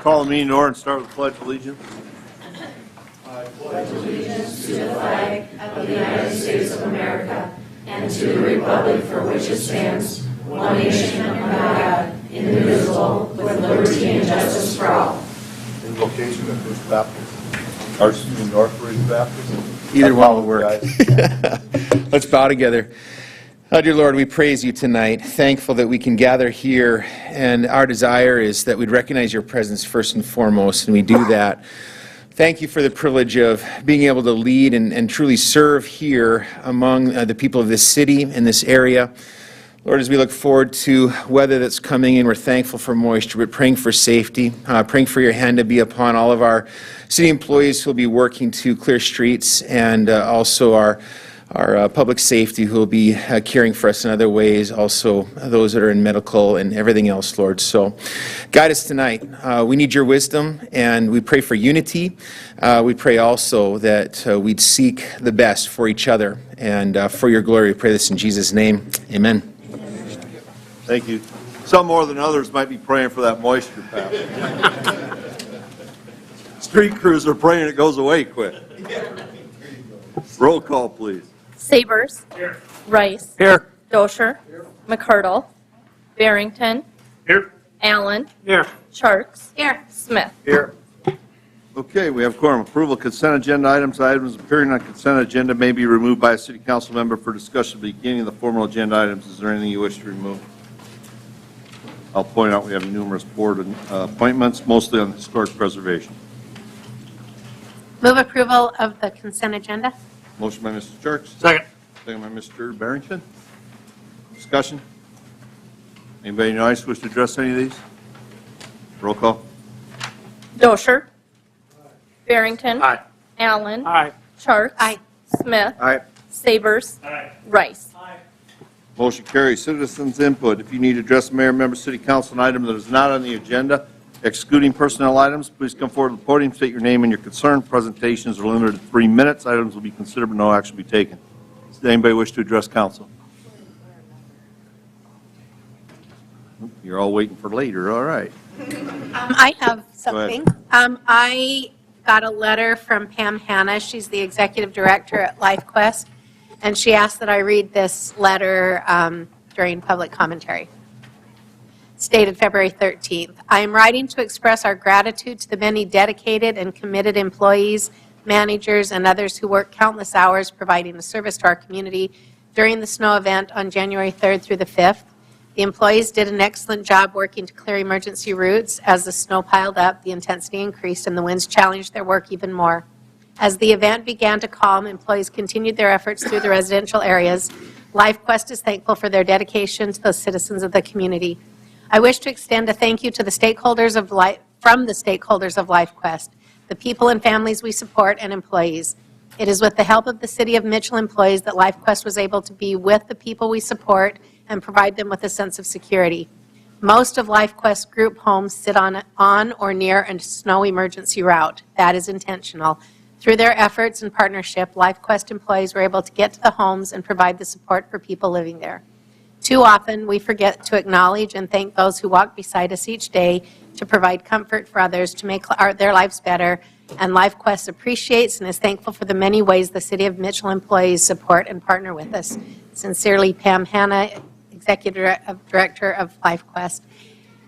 Call the meeting to order and start with the Pledge of Allegiance. I pledge allegiance to the flag of the United States of America and to the republic for which it stands, one nation under God, indivisible, with liberty and justice for all. Invocation of First Baptist. Or Northridge Baptist. Either one will work. Let's bow together. Oh, dear Lord, we praise you tonight, thankful that we can gather here, and our desire is that we'd recognize your presence first and foremost, and we do that. Thank you for the privilege of being able to lead and truly serve here among the people of this city and this area. Lord, as we look forward to weather that's coming in, we're thankful for moisture, but praying for safety, praying for your hand to be upon all of our city employees who will be working to clear streets, and also our public safety who will be caring for us in other ways, also those that are in medical and everything else, Lord. So guide us tonight. We need your wisdom, and we pray for unity. We pray also that we'd seek the best for each other, and for your glory, we pray this in Jesus' name. Amen. Thank you. Some more than others might be praying for that moisture, Pat. Street crews are praying it goes away quick. Roll call, please. Sabers. Here. Rice. Here. Dosher. Here. McCardle. Barrington. Here. Allen. Here. Sharks. Here. Smith. Here. Okay, we have quorum. Approval consent agenda items. Items appearing on consent agenda may be removed by a city council member for discussion at the beginning of the formal agenda items. Is there anything you wish to remove? I'll point out we have numerous board appointments, mostly on historic preservation. Move approval of the consent agenda. Motion by Mr. Jerks. Second. Second by Mr. Barrington. Discussion? Anybody in the audience wish to address any of these? Roll call. Dosher. Barrington. Aye. Allen. Aye. Sharks. Aye. Smith. Aye. Sabers. Aye. Rice. Motion carries. Citizens input. If you need to address the mayor, member, city council, an item that is not on the agenda, excluding personnel items, please come forward to the podium, state your name and your concern. Presentations are limited to 3 minutes. Items will be considered, but no action will be taken. Does anybody wish to address council? You're all waiting for later. All right. I have something. I got a letter from Pam Hanna. She's the executive director at LifeQuest, and she asked that I read this letter during public commentary. Stated February 13th. I am writing to express our gratitude to the many dedicated and committed employees, managers, and others who work countless hours providing a service to our community during the snow event on January 3rd through the 5th. The employees did an excellent job working to clear emergency routes. As the snow piled up, the intensity increased, and the winds challenged their work even more. As the event began to calm, employees continued their efforts through the residential areas. LifeQuest is thankful for their dedication to the citizens of the community. I wish to extend a thank you to the stakeholders of from the stakeholders of LifeQuest, the people and families we support, and employees. It is with the help of the City of Mitchell employees that LifeQuest was able to be with the people we support and provide them with a sense of security. Most of LifeQuest group homes sit on or near a snow emergency route. That is intentional. Through their efforts and partnership, LifeQuest employees were able to get to the homes and provide the support for people living there. Too often, we forget to acknowledge and thank those who walk beside us each day to provide comfort for others, to make their lives better, and LifeQuest appreciates and is thankful for the many ways the City of Mitchell employees support and partner with us. Sincerely, Pam Hanna, Executive Director of LifeQuest.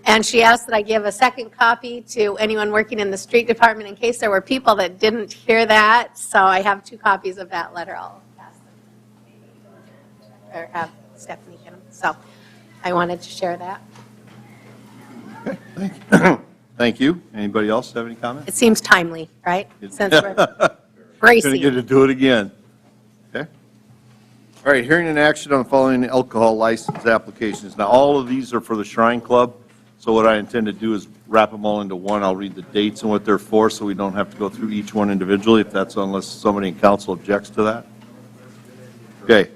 And she asked that I give a second copy to anyone working in the street department in case there were people that didn't hear that. So I have 2 copies of that letter. I'll pass them. Or have Stephanie get them. So I wanted to share that. Okay, thank you. Thank you. Anybody else have any comments? It seems timely, right? Since we're Going bracing. to get to do it again. Okay. All right, hearing an action on the following alcohol license applications. Now, all of these are for the Shrine Club, so what I intend to do is wrap them all into one. I'll read the dates and what they're for, so we don't have to go through each one individually, if that's unless somebody in council objects to that. Okay.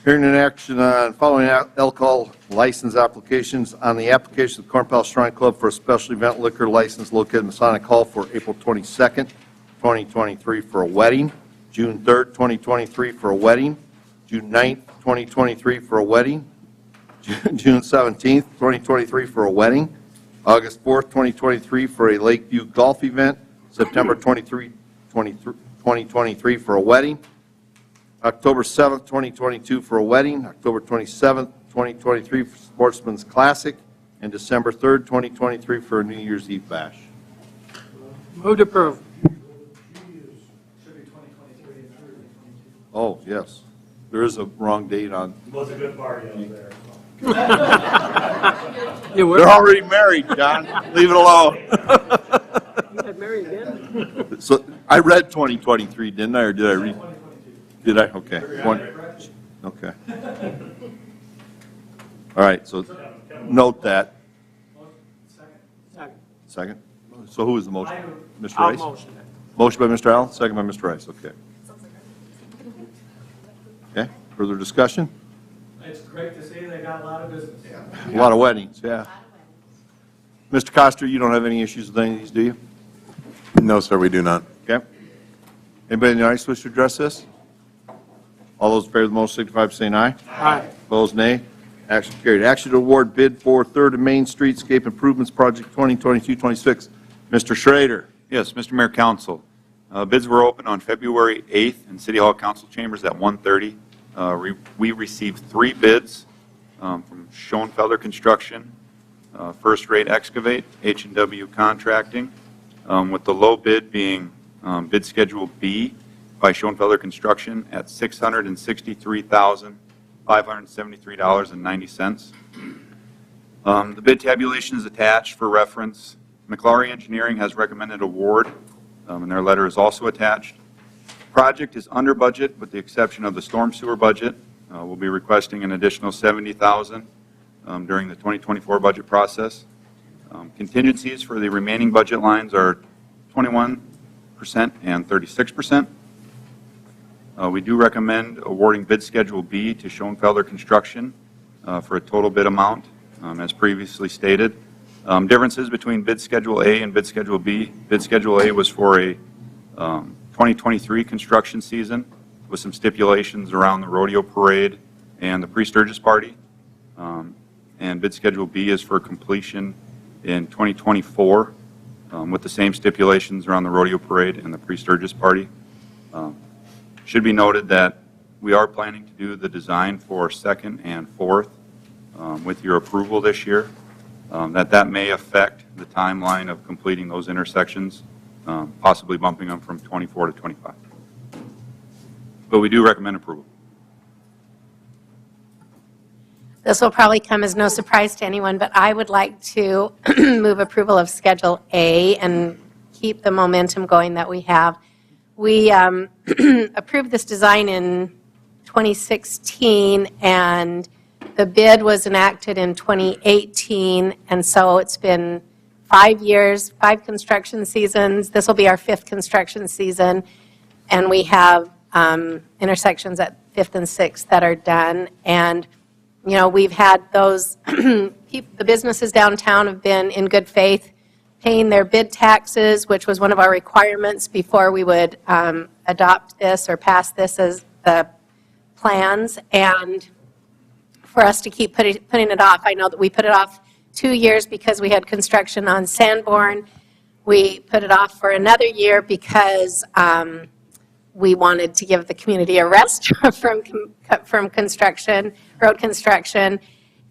Hearing an action on following alcohol license applications on the application of the Corn Palace Shrine Club for a special event liquor license located in Masonic Hall for April 22nd, 2023 for a wedding, June 3rd, 2023 for a wedding, June 9th, 2023 for a wedding, June 17th, 2023 for a wedding, August 4th, 2023 for a Lakeview Golf event, September 23, 2023 for a wedding, October 7th, 2022 for a wedding, October 27th, 2023 for Sportsman's Classic, and December 3rd, 2023 for a New Year's Eve bash. Move to approve. Oh, yes. There is a wrong date on. It was a good party out there. You were? They're already married, John. Leave it alone. You got married again? So I read 2023, didn't I, or did I read? Did I? Okay. Okay. All right, so note that. Second? So who is the motion? Mr. I'll Rice? motion it. Motion by Mr. Allen, second by Mr. Rice, okay. Okay, further discussion? It's great to see they got a lot of business. A lot of weddings, yeah. Mr. Coster, you don't have any issues with any of these, do you? No, sir, we do not. Okay. Anybody in the audience wish to address this? All those in favor of the motion signify by saying aye. Aye. Opposed, nay. Action carried. Action to award bid for 3rd and Main Streetscape Improvements Project 2022-26. Mr. Schrader. Yes, Mr. Mayor, Council. Bids were open on February 8th in City Hall Council Chambers at 1:30. We received 3 bids from Schoenfelder Construction, First Rate Excavate, H&W Contracting, with the low bid being bid Schedule B by Schoenfelder Construction at $663,573.90. The bid tabulation is attached for reference. McLaury Engineering has recommended award, and their letter is also attached. Project is under budget with the exception of the storm sewer budget. We'll be requesting an additional $70,000 during the 2024 budget process. Contingencies for the remaining budget lines are 21% and 36%. We do recommend awarding bid Schedule B to Schoenfelder Construction for a total bid amount, as previously stated. Differences between bid Schedule A and bid Schedule B. Bid Schedule A was for a 2023 construction season with some stipulations around the rodeo parade and the pre-Sturgis party. And bid Schedule B is for completion in 2024 with the same stipulations around the rodeo parade and the pre-Sturgis party. Should be noted that we are planning to do the design for 2nd and 4th with your approval this year. That may affect the timeline of completing those intersections, possibly bumping them from 24 to 25. But we do recommend approval. This will probably come as no surprise to anyone, but I would like to move approval of Schedule A and keep the momentum going that we have. We approved this design in 2016, and the bid was enacted in 2018, and so it's been 5 years, 5 construction seasons. This will be our 5th construction season, and we have intersections at 5th and 6th that are done. And, you know, we've had those, the businesses downtown have been in good faith paying their bid taxes, which was one of our requirements before we would adopt this or pass this as the plans. And for us to keep putting it off, I know that we put it off 2 years because we had construction on Sanborn. We put it off for another year because we wanted to give the community a rest from construction, road construction.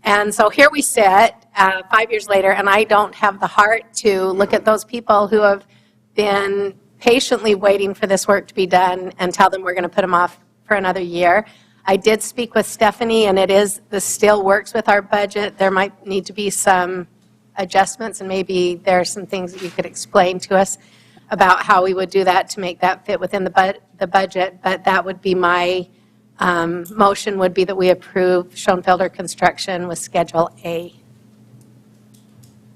And so here we sit 5 years later, and I don't have the heart to look at those people who have been patiently waiting for this work to be done and tell them we're going to put them off for another year. I did speak with Stephanie, and this still works with our budget. There might need to be some adjustments, and maybe there are some things that you could explain to us about how we would do that to make that fit within the budget. But that would be my motion, would be that we approve Schoenfelder Construction with Schedule A.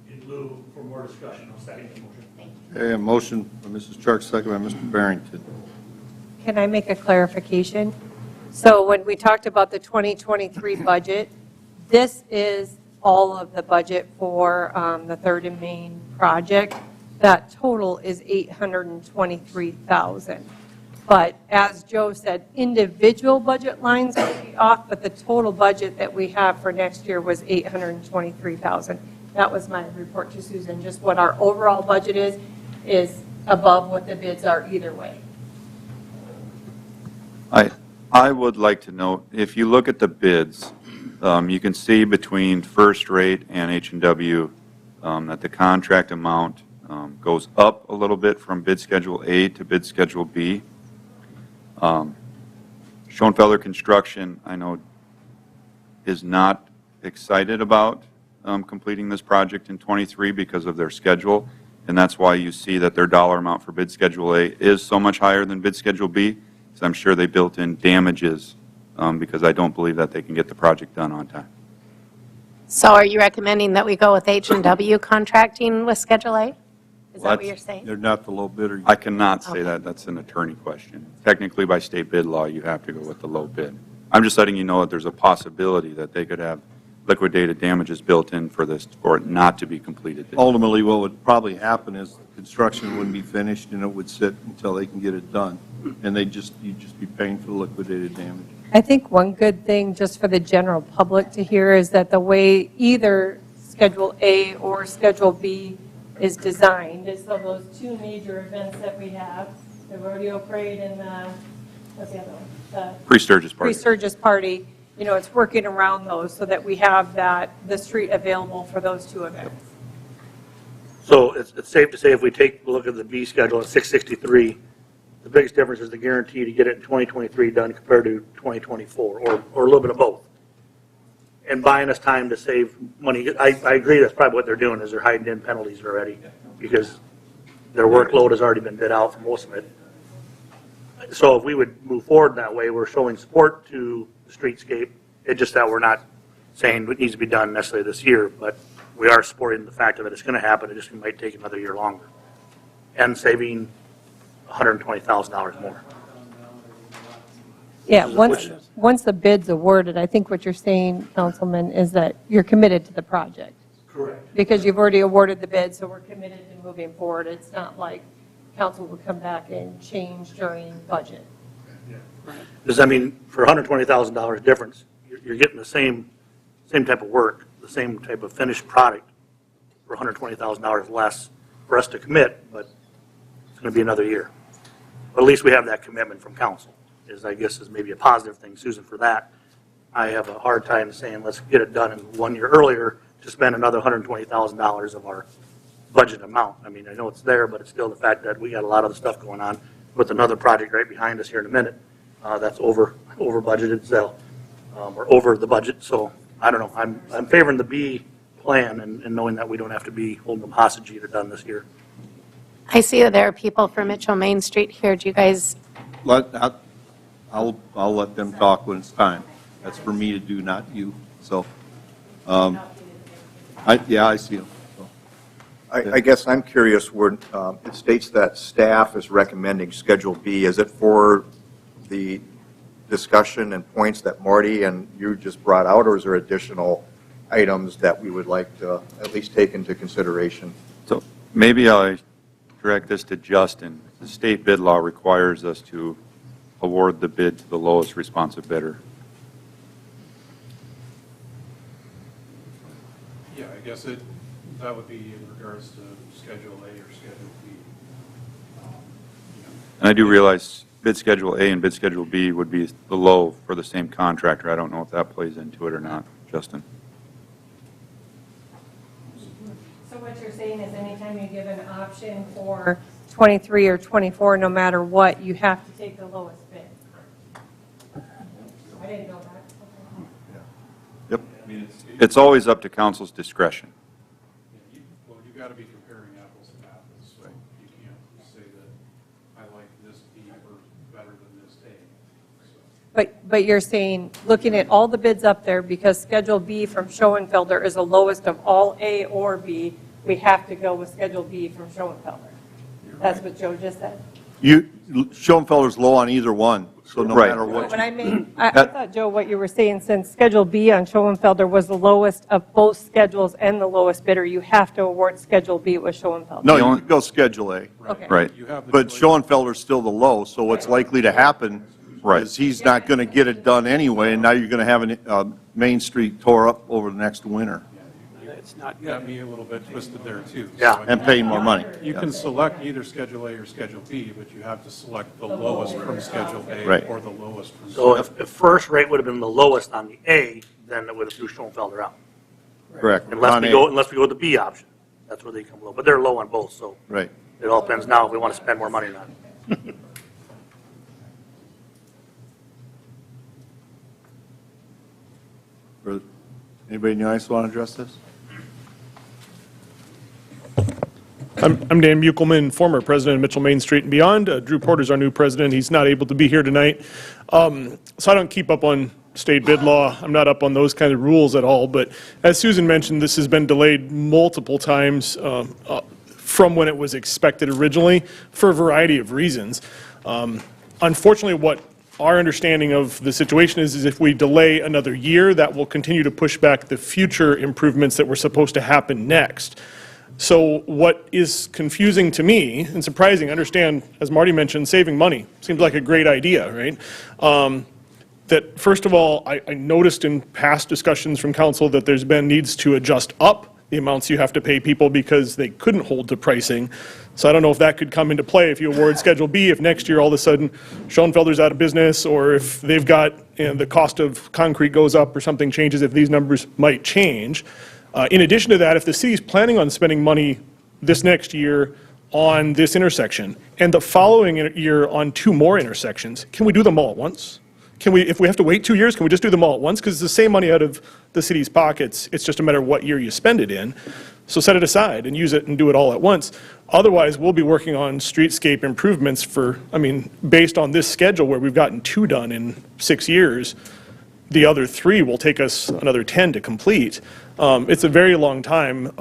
In lieu for more discussion, I'll second the motion. Okay, a motion by Mrs. Chark, second by Mr. Barrington. Can I make a clarification? So when we talked about the 2023 budget, this is all of the budget for the Third and Main project. That total is $823,000. But as Joe said, individual budget lines will be off, but the total budget that we have for next year was $823,000. That was my report to Susan. Just what our overall budget is above what the bids are either way. I would like to note, if you look at the bids, you can see between First Rate and H&W that the contract amount goes up a little bit from bid Schedule A to bid Schedule B. Schoenfelder Construction, I know, is not excited about completing this project in '23 because of their schedule, and that's why you see that their dollar amount for bid Schedule A is so much higher than bid Schedule B. So I'm sure they built in damages because I don't believe that they can get the project done on time. So are you recommending that we go with H&W contracting with Schedule A? Is that what What? you're saying? They're not the low bidder. I cannot say that. That's an attorney question. Technically, by state bid law, you have to go with the low bid. I'm just letting you know that there's a possibility that they could have liquidated damages built in for this, for it not to be completed. Ultimately, what would probably happen is construction wouldn't be finished and it would sit until they can get it done. And you'd just be paying for the liquidated damage. I think one good thing just for the general public to hear is that the way either Schedule A or Schedule B is designed is so those two major events that we have, the rodeo parade and what's the other one? The Pre-Sturgis Party. Pre-Sturgis Party, you know, it's working around those so that we have the street available for those two events. So it's safe to say if we take a look at the B schedule at 663, the biggest difference is the guarantee to get it in 2023 done compared to 2024, or a little bit of both. And buying us time to save money. I agree that's probably what they're doing, is they're hiding in penalties already because their workload has already been bid out for most of it. So if we would move forward that way, we're showing support to the streetscape. It's just that we're not saying it needs to be done necessarily this year, but we are supporting the fact that it's going to happen. It just might take another year longer. And saving $120,000 more. Yeah, Which- once the bid's awarded, I think what you're saying, Councilman, is that you're committed to the project. Correct. Because you've already awarded the bid, so we're committed to moving forward. It's not like council will come back and change during budget. Because, I mean, for $120,000 difference, you're getting the same type of work, the same type of finished product for $120,000 less for us to commit, but it's going to be another year. But at least we have that commitment from council, I guess is maybe a positive thing, Susan, for that. I have a hard time saying, let's get it done in 1 year earlier to spend another $120,000 of our budget amount. I mean, I know it's there, but it's still the fact that we got a lot of the stuff going on with another project right behind us here in a minute. That's over budgeted, so we're over the budget. So I don't know. I'm favoring the B plan and knowing that we don't have to be holding them hostage to get it done this year. I see that there are people from Mitchell Main Street here. Do you guys, I'll let them talk when it's time. That's for me to do, not you. So, I see them. So, I guess I'm curious, where it states that staff is recommending Schedule B. Is it for the discussion and points that Marty and you just brought out, or is there additional items that we would like to at least take into consideration? So maybe I direct this to Justin. The state bid law requires us to award the bid to the lowest responsive bidder. Yeah, I guess that would be in regards to Schedule A or Schedule B. And I do realize bid Schedule A and bid Schedule B would be the low for the same contractor. I don't know if that plays into it or not, Justin. So what you're saying is anytime you give an option for 23 or 24, no matter what, you have to take the lowest bid. I didn't know that. Yep. It's always up to council's discretion. Well, you've got to be comparing apples and apples, so you can't say that I like this B or better than this A. So, But you're saying, looking at all the bids up there, because Schedule B from Schoenfelder is the lowest of all A or B, we have to go with Schedule B from Schoenfelder. That's what Joe just said. Schoenfelder's low on either one. So no Right. matter what, When I thought, Joe, what you were saying, since Schedule B on Schoenfelder was the lowest of both schedules and the lowest bidder, you have to award Schedule B with Schoenfelder. no, The you only- could go Schedule A. Okay. Right. You have the But choice. Schoenfelder's still the low, so what's likely to happen Right. is he's not going to get it done anyway, and now you're going to have Main Street tore up over the next winter It's not You got me a little bit twisted there, too. Yeah. So, I and mean, paying more money. You can select either Schedule A or Schedule B, but you have to select the lowest from Schedule A Right. or the lowest from. So if first rate would have been the lowest on the A, then it would have threw Schoenfelder out. Correct. Unless On we A. go, unless we go with the B option. That's where they come low. But they're low on both, so Right. it all depends now if we want to spend more money or not. Anybody in the audience want to address this? I'm Dan Buchelman, former president of Mitchell Main Street and Beyond. Drew Porter's our new president. He's not able to be here tonight. So I don't keep up on state bid law. I'm not up on those kind of rules at all. But as Susan mentioned, this has been delayed multiple times from when it was expected originally for a variety of reasons. Unfortunately, what our understanding of the situation is if we delay another year, that will continue to push back the future improvements that were supposed to happen next. So what is confusing to me and surprising, I understand, as Marty mentioned, saving money seems like a great idea, right? That first of all, I noticed in past discussions from council that there's been needs to adjust up the amounts you have to pay people because they couldn't hold to pricing. So I don't know if that could come into play if you award Schedule B, if next year all of a sudden Schoenfelder's out of business, or if they've got, the cost of concrete goes up or something changes, if these numbers might change. In addition to that, if the city's planning on spending money this next year on this intersection and the following year on 2 more intersections, can we do them all at once? Can we, if we have to wait 2 years, can we just do them all at once? Because it's the same money out of the city's pockets. It's just a matter of what year you spend it in. So set it aside and use it and do it all at once. Otherwise, we'll be working on streetscape improvements for, based on this schedule where we've gotten 2 done in 6 years, the other 3 will take us another 10 to complete. It's a very long time.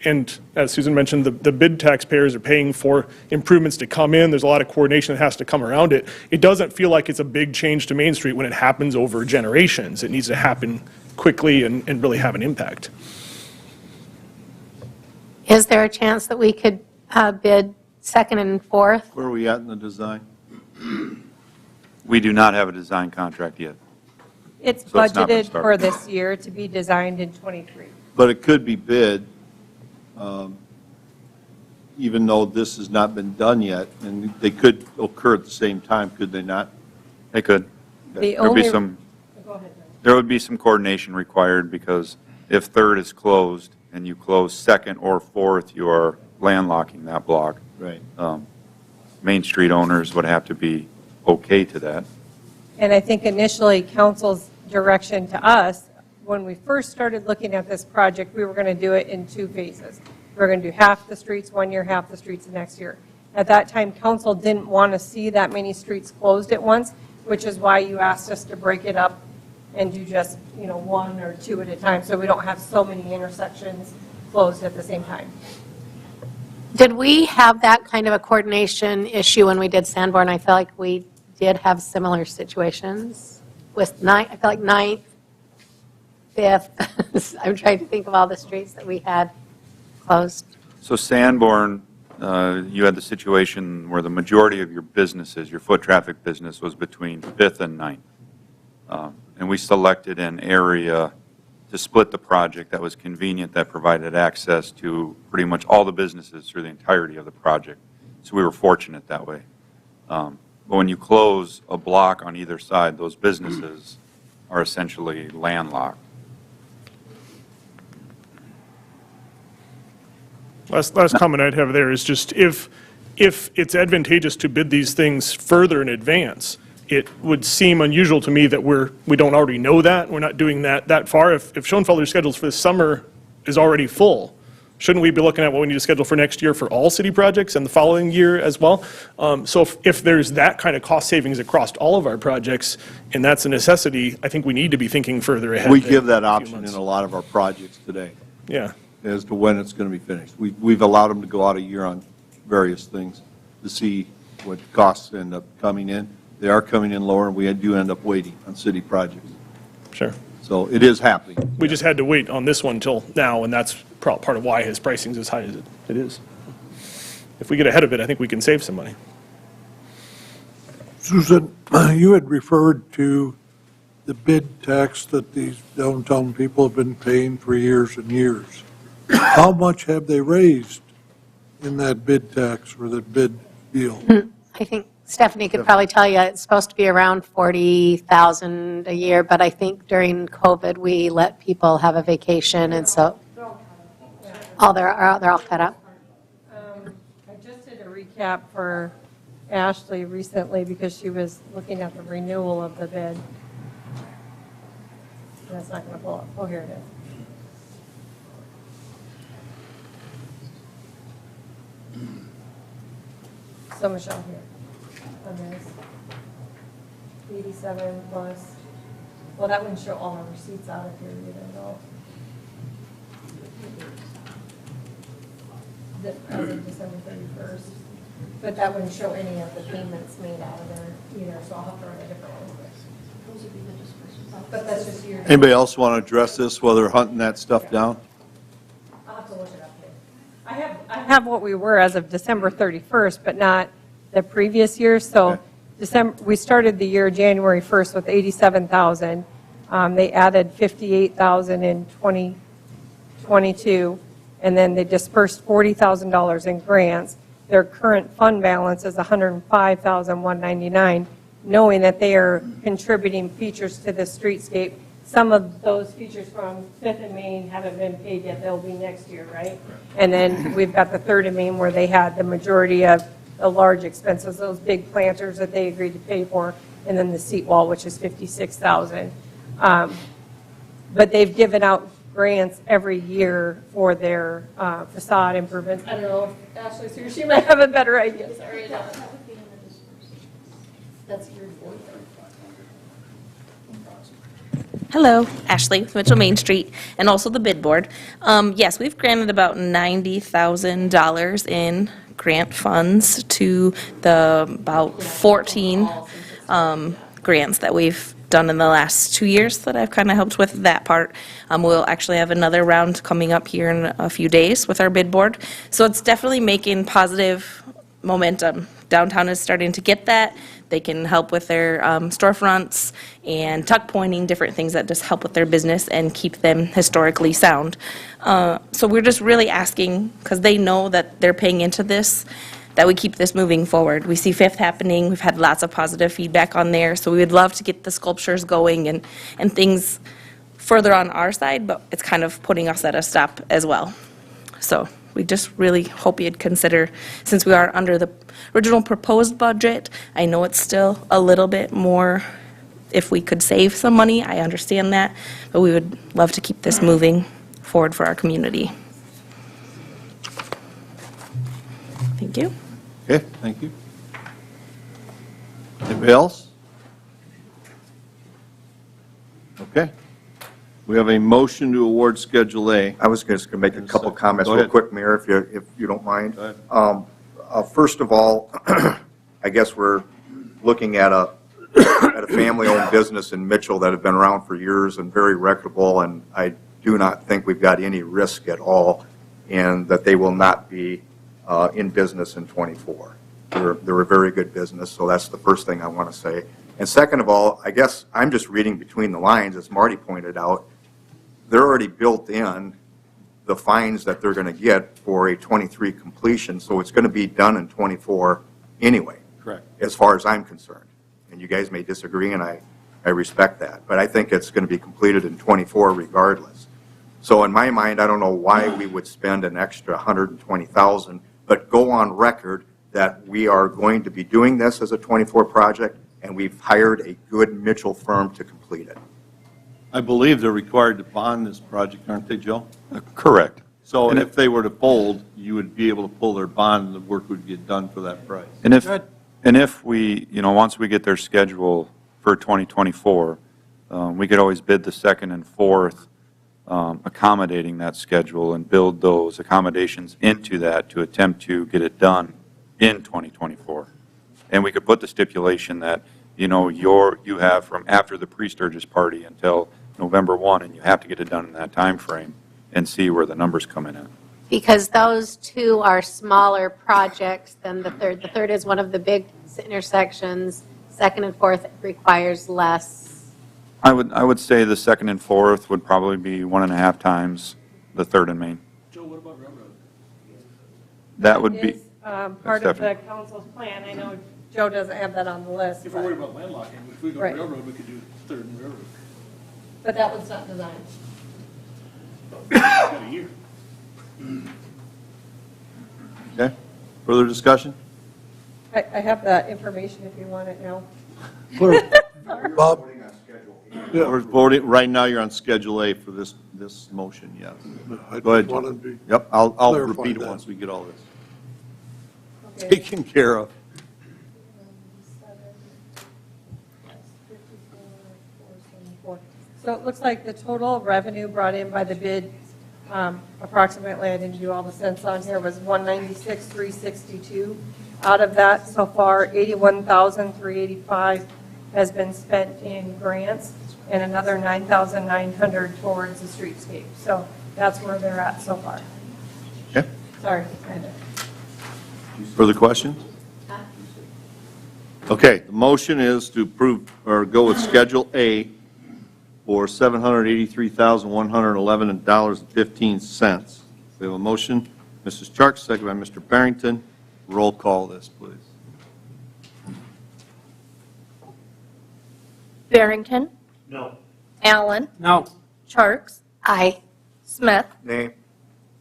And as Susan mentioned, the bid taxpayers are paying for improvements to come in. There's a lot of coordination that has to come around it. It doesn't feel like it's a big change to Main Street when it happens over generations. It needs to happen quickly and really have an impact. Is there a chance that we could bid second and fourth? Where are we at in the design? We do not have a design contract yet. It's So it's not been budgeted started. for this year to be designed in '23. But it could be bid, even though this has not been done yet, and they could occur at the same time, could they not? They could. The There'd be only- some, Go ahead. there would be some coordination required because if third is closed and you close second or fourth, you are landlocking that block. Right. Main Street owners would have to be okay to that. And I think initially, council's direction to us, when we first started looking at this project, we were going to do it in 2 phases. We were going to do half the streets one year, half the streets the next year. At that time, council didn't want to see that many streets closed at once, which is why you asked us to break it up and do just, 1 or 2 at a time, so we don't have so many intersections closed at the same time. Did we have that kind of a coordination issue when we did Sanborn? I feel like we did have similar situations with I feel like 9th, 5th. I'm trying to think of all the streets that we had closed. So Sanborn, you had the situation where the majority of your businesses, your foot traffic business, was between 5th and 9th. And we selected an area to split the project that was convenient, that provided access to pretty much all the businesses through the entirety of the project. So we were fortunate that way. But when you close a block on either side, those businesses are essentially landlocked. Last comment I'd have there is just if it's advantageous to bid these things further in advance, it would seem unusual to me that we don't already know that. We're not doing that far. If Schoenfelder's schedules for this summer is already full, shouldn't we be looking at what we need to schedule for next year for all city projects and the following year as well? So if there's that kind of cost savings across all of our projects, and that's a necessity, I think we need to be thinking further ahead. We than give that a few option in months. a lot of our projects today Yeah. as to when it's going to be finished. We've allowed them to go out a year on various things to see what costs end up coming in. they are coming in lower, and we do end up waiting on city projects. Sure. So it is happening. We just had to wait on this one till now, and that's part of why his pricing's as high as it is. If we get ahead of it, I think we can save some money. Susan, you had referred to the bid tax that these downtown people have been paying for years and years. How much have they raised in that bid tax or that bid deal? I think Stephanie could probably tell you, it's supposed to be around 40,000 a year, but I think during COVID, we let people have a vacation, and so, oh, they're all cut up. I just did a recap for Ashley recently because she was looking at the renewal of the bid. That's not going to pull up. Oh, here it is. So Michelle here, on this, 87 plus, well, that wouldn't show all the receipts out of here either, though. As of December 31st, but that wouldn't show any of the payments made out of there either, so I'll have to run a different one. But that's just your. Anybody else want to address this while they're hunting that stuff down? I'll have to look it up here. I have what we were as of December 31st, but not the previous year. So we started the year January 1st with 87,000. They added 58,000 in 2022, and then they dispersed $40,000 in grants. Their current fund balance is $105,199, knowing that they are contributing features to the streetscape. Some of those features from 5th and Main haven't been paid yet. They'll be next year, right? And then we've got the 3rd and Main where they had the majority of the large expenses, those big planters that they agreed to pay for, and then the seat wall, which is $56,000. But they've given out grants every year for their facade improvements. I don't know if Ashley's here. She might have a better idea. Sorry. That's your board. Hello, Ashley with Mitchell Main Street, and also the bid board. Yes, we've granted about $90,000 in grant funds to the about 14 grants that we've done in the last 2 years that I've kind of helped with that part. We'll actually have another round coming up here in a few days with our bid board. So it's definitely making positive momentum. Downtown is starting to get that. They can help with their storefronts and tuck pointing, different things that just help with their business and keep them historically sound. So we're just really asking, because they know that they're paying into this, that we keep this moving forward. We see 5th happening. We've had lots of positive feedback on there. So we would love to get the sculptures going and things further on our side, but it's kind of putting us at a stop as well. So we just really hope you'd consider, since we are under the original proposed budget, I know it's still a little bit more, if we could save some money, I understand that, but we would love to keep this moving forward for our community. Thank you. Okay, thank you. Anybody else? Okay. We have a motion to award Schedule A. I was just going to make a couple comments Go real ahead. quick, Mayor, if you don't mind. Go ahead. First of all, I guess we're looking at a family-owned business in Mitchell that have been around for years and very reputable, and I do not think we've got any risk at all, and that they will not be in business in '24. They're a very good business, so that's the first thing I want to say. And second of all, I guess I'm just reading between the lines, as Marty pointed out. They're already built in the fines that they're going to get for a '23 completion, so it's going to be done in '24 anyway. Correct. As far as I'm concerned. And you guys may disagree, and I respect that. But I think it's going to be completed in '24 regardless. So in my mind, I don't know why we would spend an extra $120,000, but go on record that we are going to be doing this as a '24 project, and we've hired a good Mitchell firm to complete it. I believe they're required to bond this project, aren't they, Joe? Correct. So if they were to fold, you would be able to pull their bond and the work would get done for that price. And if we, once we get their schedule for 2024, we could always bid the 2nd and 4th, accommodating that schedule and build those accommodations into that to attempt to get it done in 2024. And we could put the stipulation that you have from after the pre-Sturgis party until November 1, and you have to get it done in that time frame and see where the numbers come in at. Because those two are smaller projects than the third. The third is one of the big intersections. Second and fourth requires less. I would say the second and fourth would probably be 1.5 times the third and main. Joe, what about railroad? That would be, Is, part of the Stephanie. council's plan. I know Joe doesn't have that on the list. If we're worried about landlocking, if we go Right. railroad, we could do third and railroad. But that one's not designed. Got a year. Okay, further discussion? I have that information if you want it now. Bob, We're voting, right now you're on Schedule A for this motion, yes. I Go ahead, just wanted Jim. to be, Yep, I'll clarify repeat it that. once we get all this Okay. taken care of. So it looks like the total revenue brought in by the bid, approximately, I didn't do all the cents on here, was 196,362. Out of that, so far, 81,385 has been spent in grants, and another 9,900 towards the streetscape. So that's where they're at so far. Okay, Sorry. further questions? Okay, the motion is to approve, or go with Schedule A for $783,111.15. We have a motion, Mrs. Chark, second by Mr. Barrington. Roll call this, please. Barrington, No. Allen, No. Charks, Aye. Smith, Nay.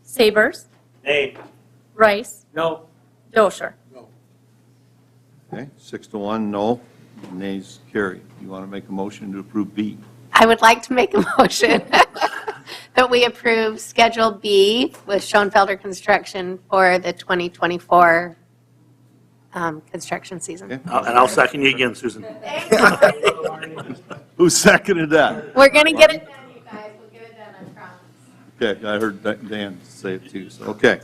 Sabers, Nay. Rice, No. Dosher. Okay, 6-1, no. Nays carry. You want to make a motion to approve B? I would like to make a motion that we approve Schedule B with Schoenfelder Construction for the 2024 construction season. Okay. And I'll second you again, Susan. Who seconded that? We're going to get it done, you guys. We'll get it done, I promise. Okay, I heard Dan say it too, so, okay.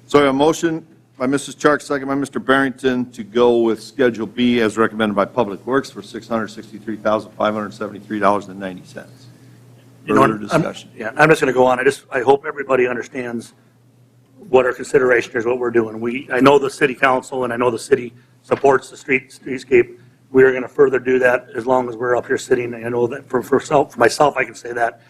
So we have a motion by Mrs. Chark, second by Mr. Barrington, to go with Schedule B as recommended by Public Works for $663,573.90. You know, Further I'm- discussion. Yeah, I'm just going to go on. I hope everybody understands what our consideration is, what we're doing. I know the city council and I know the city supports the streetscape. We are going to further do that as long as we're up here sitting. I know that for myself, I can say that.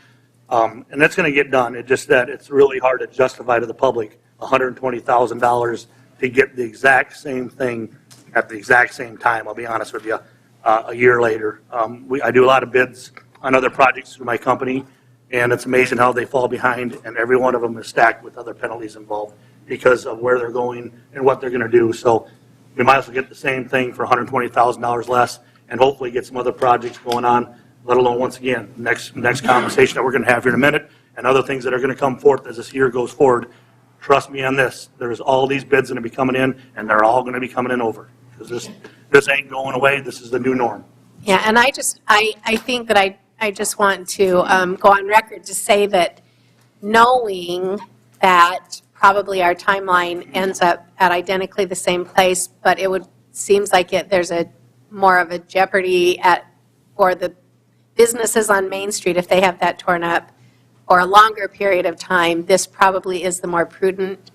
And that's going to get done. It's just that it's really hard to justify to the public $120,000 to get the exact same thing at the exact same time, I'll be honest with you, a year later. I do a lot of bids on other projects through my company, and it's amazing how they fall behind, and every one of them is stacked with other penalties involved because of where they're going and what they're going to do. So we might as well get the same thing for $120,000 less and hopefully get some other projects going on, let alone, once again, next conversation that we're going to have here in a minute and other things that are going to come forth as this year goes forward. Trust me on this, there's all these bids going to be coming in, and they're all going to be coming in over. Because this ain't going away, this is the new norm. Yeah, and I think that I just want to go on record to say that knowing that probably our timeline ends up at identically the same place, but seems like there's more of a jeopardy for the businesses on Main Street if they have that torn up for a longer period of time. This probably is the more prudent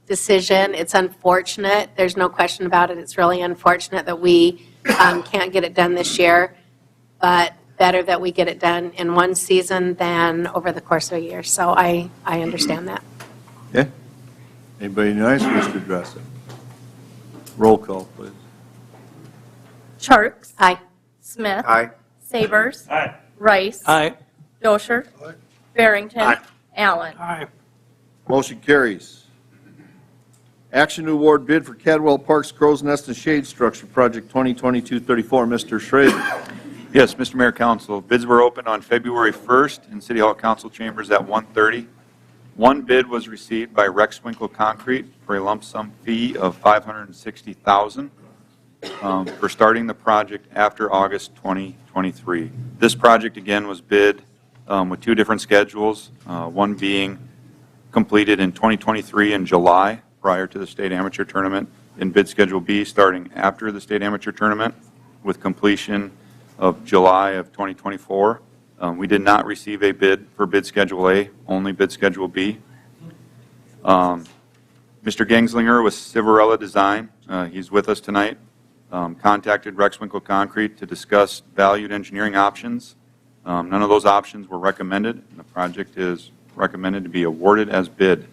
decision. It's unfortunate. There's no question about it. It's really unfortunate that we can't get it done this year, but better that we get it done in one season than over the course of a year. So I understand that. Okay? Anybody in the audience wish to address it? Roll call, please. Charks, Aye. Smith, Aye. Sabers, Aye. Rice, Aye. Dosher, Barrington, Aye. Allen. Aye. Motion carries. Action to award bid for Cadwell Park's Crow's Nest and Shade Structure Project 2022-34. Mr. Schrader. Yes, Mr. Mayor, Council, bids were opened on February 1st in City Hall Council Chambers at 1:30. One bid was received by Rex Winkle Concrete for a lump sum fee of $560,000 for starting the project after August 2023. This project, again, was bid with two different schedules, one being completed in 2023 in July prior to the state amateur tournament in bid Schedule B starting after the state amateur tournament with completion of July of 2024. We did not receive a bid for bid Schedule A, only bid Schedule B. Mr. Gangslinger with Civarella Design, he's with us tonight, contacted Rex Winkle Concrete to discuss valued engineering options. None of those options were recommended, and the project is recommended to be awarded as bid.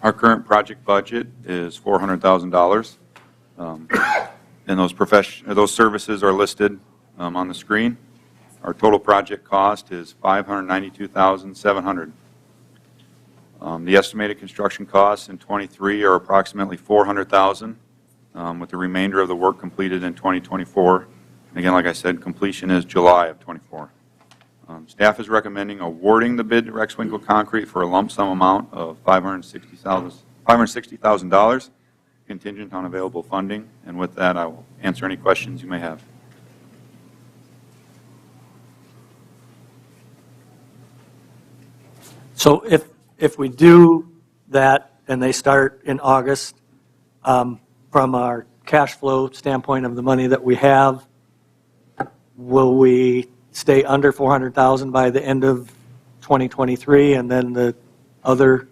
Our current project budget is $400,000, and those services are listed on the screen. Our total project cost is $592,700. The estimated construction costs in '23 are approximately $400,000, with the remainder of the work completed in 2024. And again, like I said, completion is July of '24. Staff is recommending awarding the bid to Rex Winkle Concrete for a lump sum amount of $560,000, contingent on available funding. And with that, I will answer any questions you may have. So if we do that and they start in August, from our cash flow standpoint of the money that we have, will we stay under 400,000 by the end of 2023, and then the other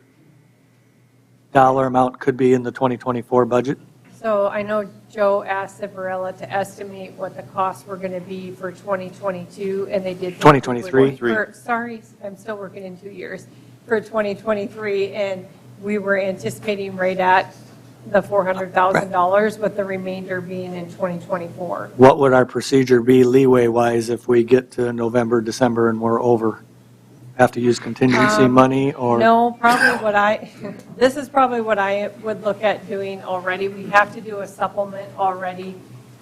dollar amount could be in the 2024 budget? So I know Joe asked Civarella to estimate what the costs were going to be for 2022, and they did. 2023? Sorry, I'm still working in 2 years. For 2023, and we were anticipating right at the $400,000, with the remainder being in 2024. What would our procedure be leeway-wise if we get to November, December, and we're over? Have to use contingency money, or? No, probably this is probably what I would look at doing already. We have to do a supplement already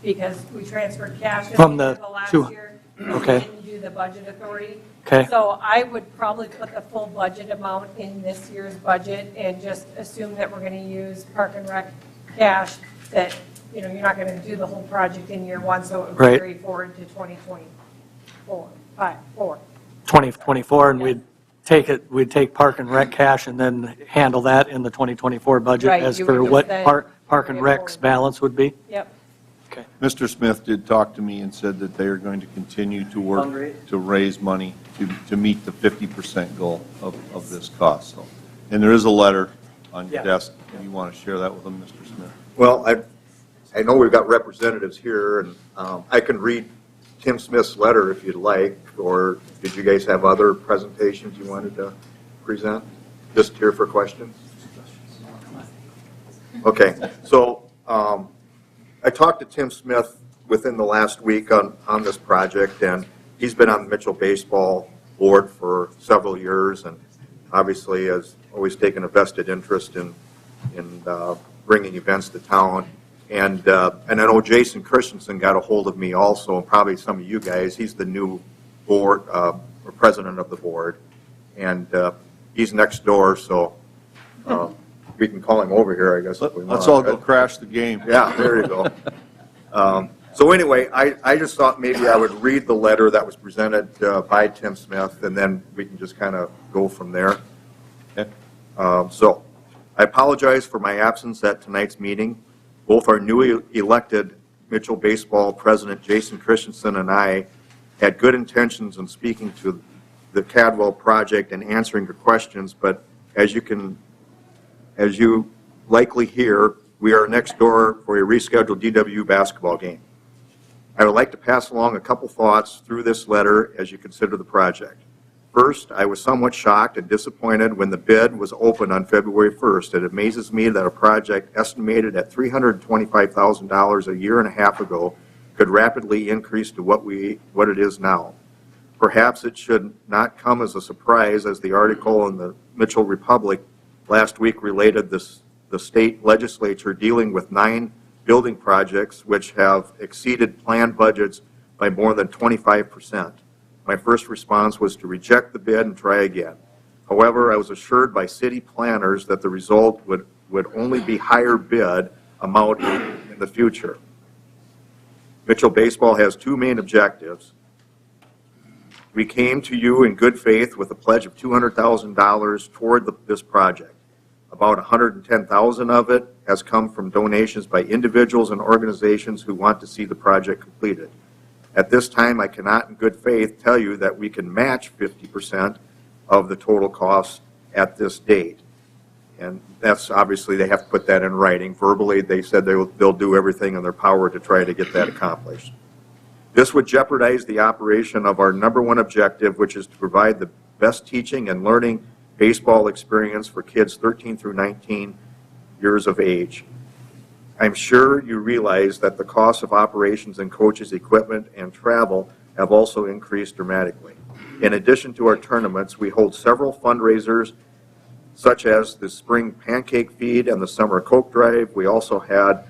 because we transferred cash From the last two- year. okay. We didn't do the budget authority. Okay. So I would probably put the full budget amount in this year's budget and just assume that we're going to use Park and Rec cash, that, you're not going to do the whole project in year one, so it would Right. carry forward to 2024, 2024, and we'd take Park and Rec cash and then handle that in the 2024 budget Right, as you for would what just then Park and carry it Rec's forward. balance would be? Yep. Mr. Smith did talk to me and said that they are going to continue to work Fundraise? to raise money to meet the 50% goal of this cost. So, and there is a letter on your Yeah. desk. Do you want to share that with them, Mr. Smith? Well, I know we've got representatives here, and I can read Tim Smith's letter if you'd like, or did you guys have other presentations you wanted to present? Just here for questions? Okay, so I talked to Tim Smith within the last week on this project, and he's been on the Mitchell Baseball Board for several years, and obviously has always taken a vested interest in bringing events to town. And I know Jason Christensen got a hold of me also, and probably some of you guys. He's the new board, or president of the board, and he's next door, so we can call him over here, I guess, if we want. Let's all go crash the game. Yeah, there you go. So anyway, I just thought maybe I would read the letter that was presented by Tim Smith, and then we can just kind of go from there. Okay. So I apologize for my absence at tonight's meeting. Both our newly elected Mitchell Baseball President Jason Christensen and I had good intentions in speaking to the Cadwell project and answering your questions, but as you likely hear, we are next door for a rescheduled DW basketball game. I would like to pass along a couple thoughts through this letter as you consider the project. First, I was somewhat shocked and disappointed when the bid was opened on February 1st. It amazes me that a project estimated at $325,000 a year and a half ago could rapidly increase to what it is now. Perhaps it should not come as a surprise, as the article in the Mitchell Republic last week related the state legislature dealing with 9 building projects which have exceeded planned budgets by more than 25%. My first response was to reject the bid and try again. However, I was assured by city planners that the result would only be higher bid amount in the future. Mitchell Baseball has 2 main objectives. We came to you in good faith with a pledge of $200,000 toward this project. About 110,000 of it has come from donations by individuals and organizations who want to see the project completed. At this time, I cannot in good faith tell you that we can match 50% of the total cost at this date. And that's obviously, they have to put that in writing. Verbally, they said they'll do everything in their power to try to get that accomplished. This would jeopardize the operation of our number one objective, which is to provide the best teaching and learning baseball experience for kids 13 through 19 years of age. I'm sure you realize that the cost of operations and coaches' equipment and travel have also increased dramatically. In addition to our tournaments, we hold several fundraisers such as the spring pancake feed and the summer Coke drive. We also had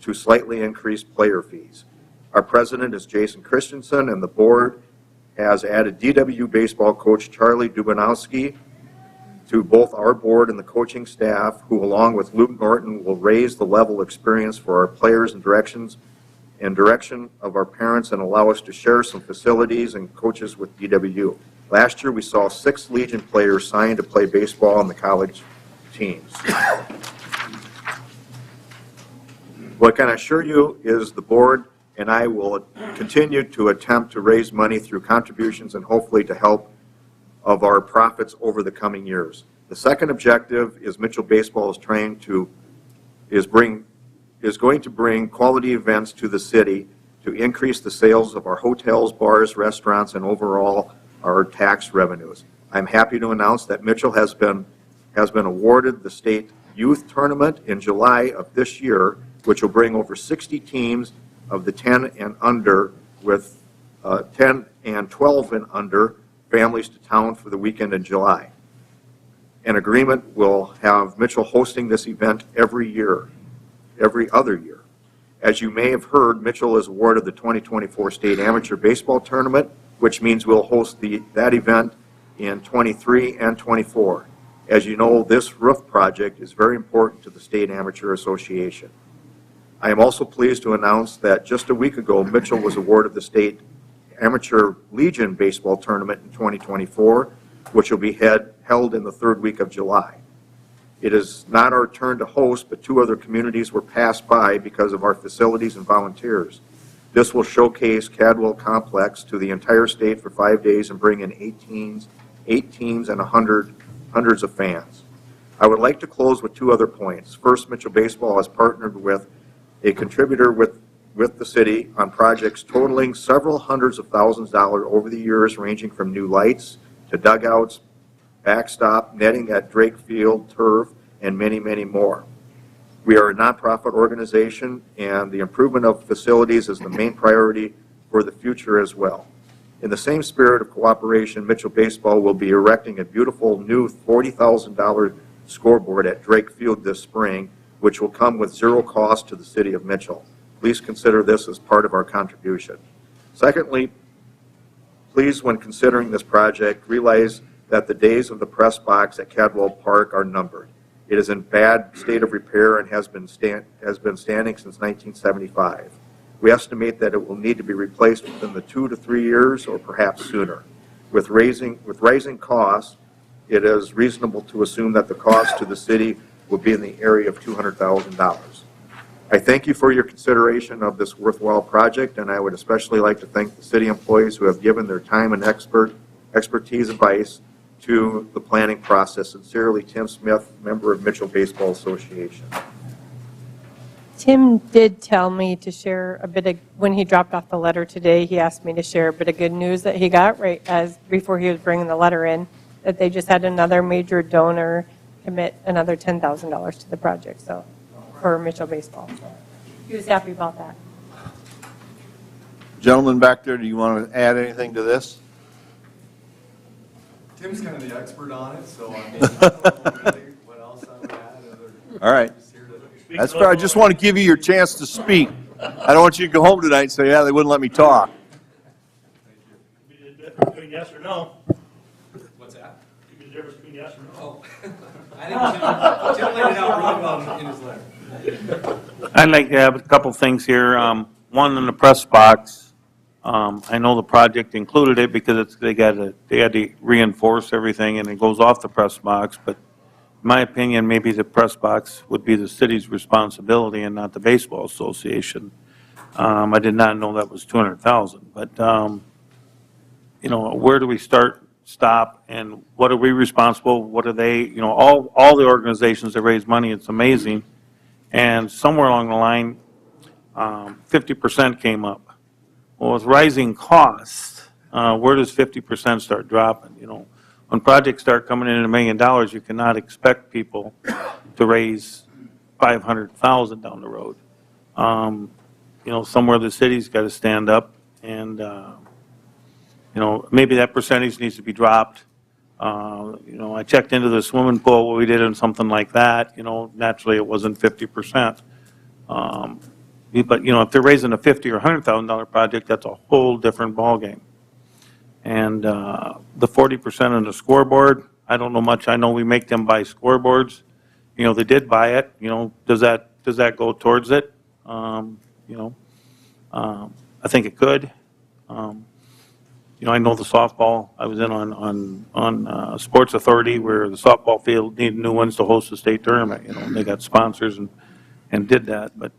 to slightly increase player fees. Our president is Jason Christensen, and the board has added DW baseball coach Charlie Dubanowski to both our board and the coaching staff, who along with Luke Norton will raise the level of experience for our players and direction of our parents and allow us to share some facilities and coaches with DW. Last year, we saw 6 Legion players sign to play baseball on the college teams. What I can assure you is the board and I will continue to attempt to raise money through contributions and hopefully to help of our profits over the coming years. The second objective is Mitchell Baseball is going to bring quality events to the city to increase the sales of our hotels, bars, restaurants, and overall our tax revenues. I'm happy to announce that Mitchell has been awarded the state youth tournament in July of this year, which will bring over 60 teams of the 10 and under with 10 and 12 and under families to town for the weekend in July. An agreement will have Mitchell hosting this event every other year. As you may have heard, Mitchell is awarded the 2024 State Amateur Baseball Tournament, which means we'll host that event in 23 and 24. As you know, this roof project is very important to the State Amateur Association. I am also pleased to announce that just a week ago, Mitchell was awarded the State Amateur Legion Baseball Tournament in 2024, which will be held in the third week of July. It is not our turn to host, but 2 other communities were passed by because of our facilities and volunteers. This will showcase Cadwell Complex to the entire state for 5 days and bring in 8 teams and hundreds of fans. I would like to close with 2 other points. First, Mitchell Baseball has partnered with a contributor with the city on projects totaling several hundreds of thousands of dollars over the years, ranging from new lights to dugouts, backstop, netting at Drake Field, turf, and many, many more. We are a nonprofit organization, and the improvement of facilities is the main priority for the future as well. In the same spirit of cooperation, Mitchell Baseball will be erecting a beautiful new $40,000 scoreboard at Drake Field this spring, which will come with 0 cost to the city of Mitchell. Please consider this as part of our contribution. Secondly, please, when considering this project, realize that the days of the press box at Cadwell Park are numbered. It is in bad state of repair and has been standing since 1975. We estimate that it will need to be replaced within the 2 to 3 years or perhaps sooner. With rising costs, it is reasonable to assume that the cost to the city will be in the area of $200,000. I thank you for your consideration of this worthwhile project, and I would especially like to thank the city employees who have given their time and expertise advice to the planning process. Sincerely, Tim Smith, member of Mitchell Baseball Association. Tim did tell me to share a bit of, when he dropped off the letter today, he asked me to share a bit of good news that he got right before he was bringing the letter in, that they just had another major donor commit another $10,000 to the project, so, for Mitchell Baseball. So he was happy about that. Gentlemen back there, do you want to add anything to this? Tim's kind of the expert on it, so I mean, I don't know really what else I would add other. All right. That's fair. I just want to give you your chance to speak. I don't want you to go home tonight and say, yeah, they wouldn't let me talk. Between yes or no. What's that? Could be the difference between yes or no. Oh, I think Tim laid it out really well in his letter. I'd like to have a couple things here. One in the press box. I know the project included it because they had to reinforce everything and it goes off the press box, but my opinion, maybe the press box would be the city's responsibility and not the baseball association. I did not know that was 200,000, but, you know, where do we stop, and what are we responsible? What are they, you know, all the organizations that raise money, it's amazing. And somewhere along the line, 50% came up. Well, with rising costs, where does 50% start dropping? You know, when projects start coming in at $1 million, you cannot expect people to raise 500,000 down the road. You know, somewhere the city's got to stand up, and you know, maybe that percentage needs to be dropped. You know, I checked into the swimming pool, what we did in something like that. You know, naturally it wasn't 50%. But you know, if they're raising a $50,000 or $100,000 project, that's a whole different ballgame. And the 40% on the scoreboard, I don't know much. I know we make them buy scoreboards. You know, they did buy it. You know, does that go towards it? You know, I think it could. You know, I know the softball. I was in on Sports Authority, where the softball field needed new ones to host the state tournament. You know, and they got sponsors and did that. But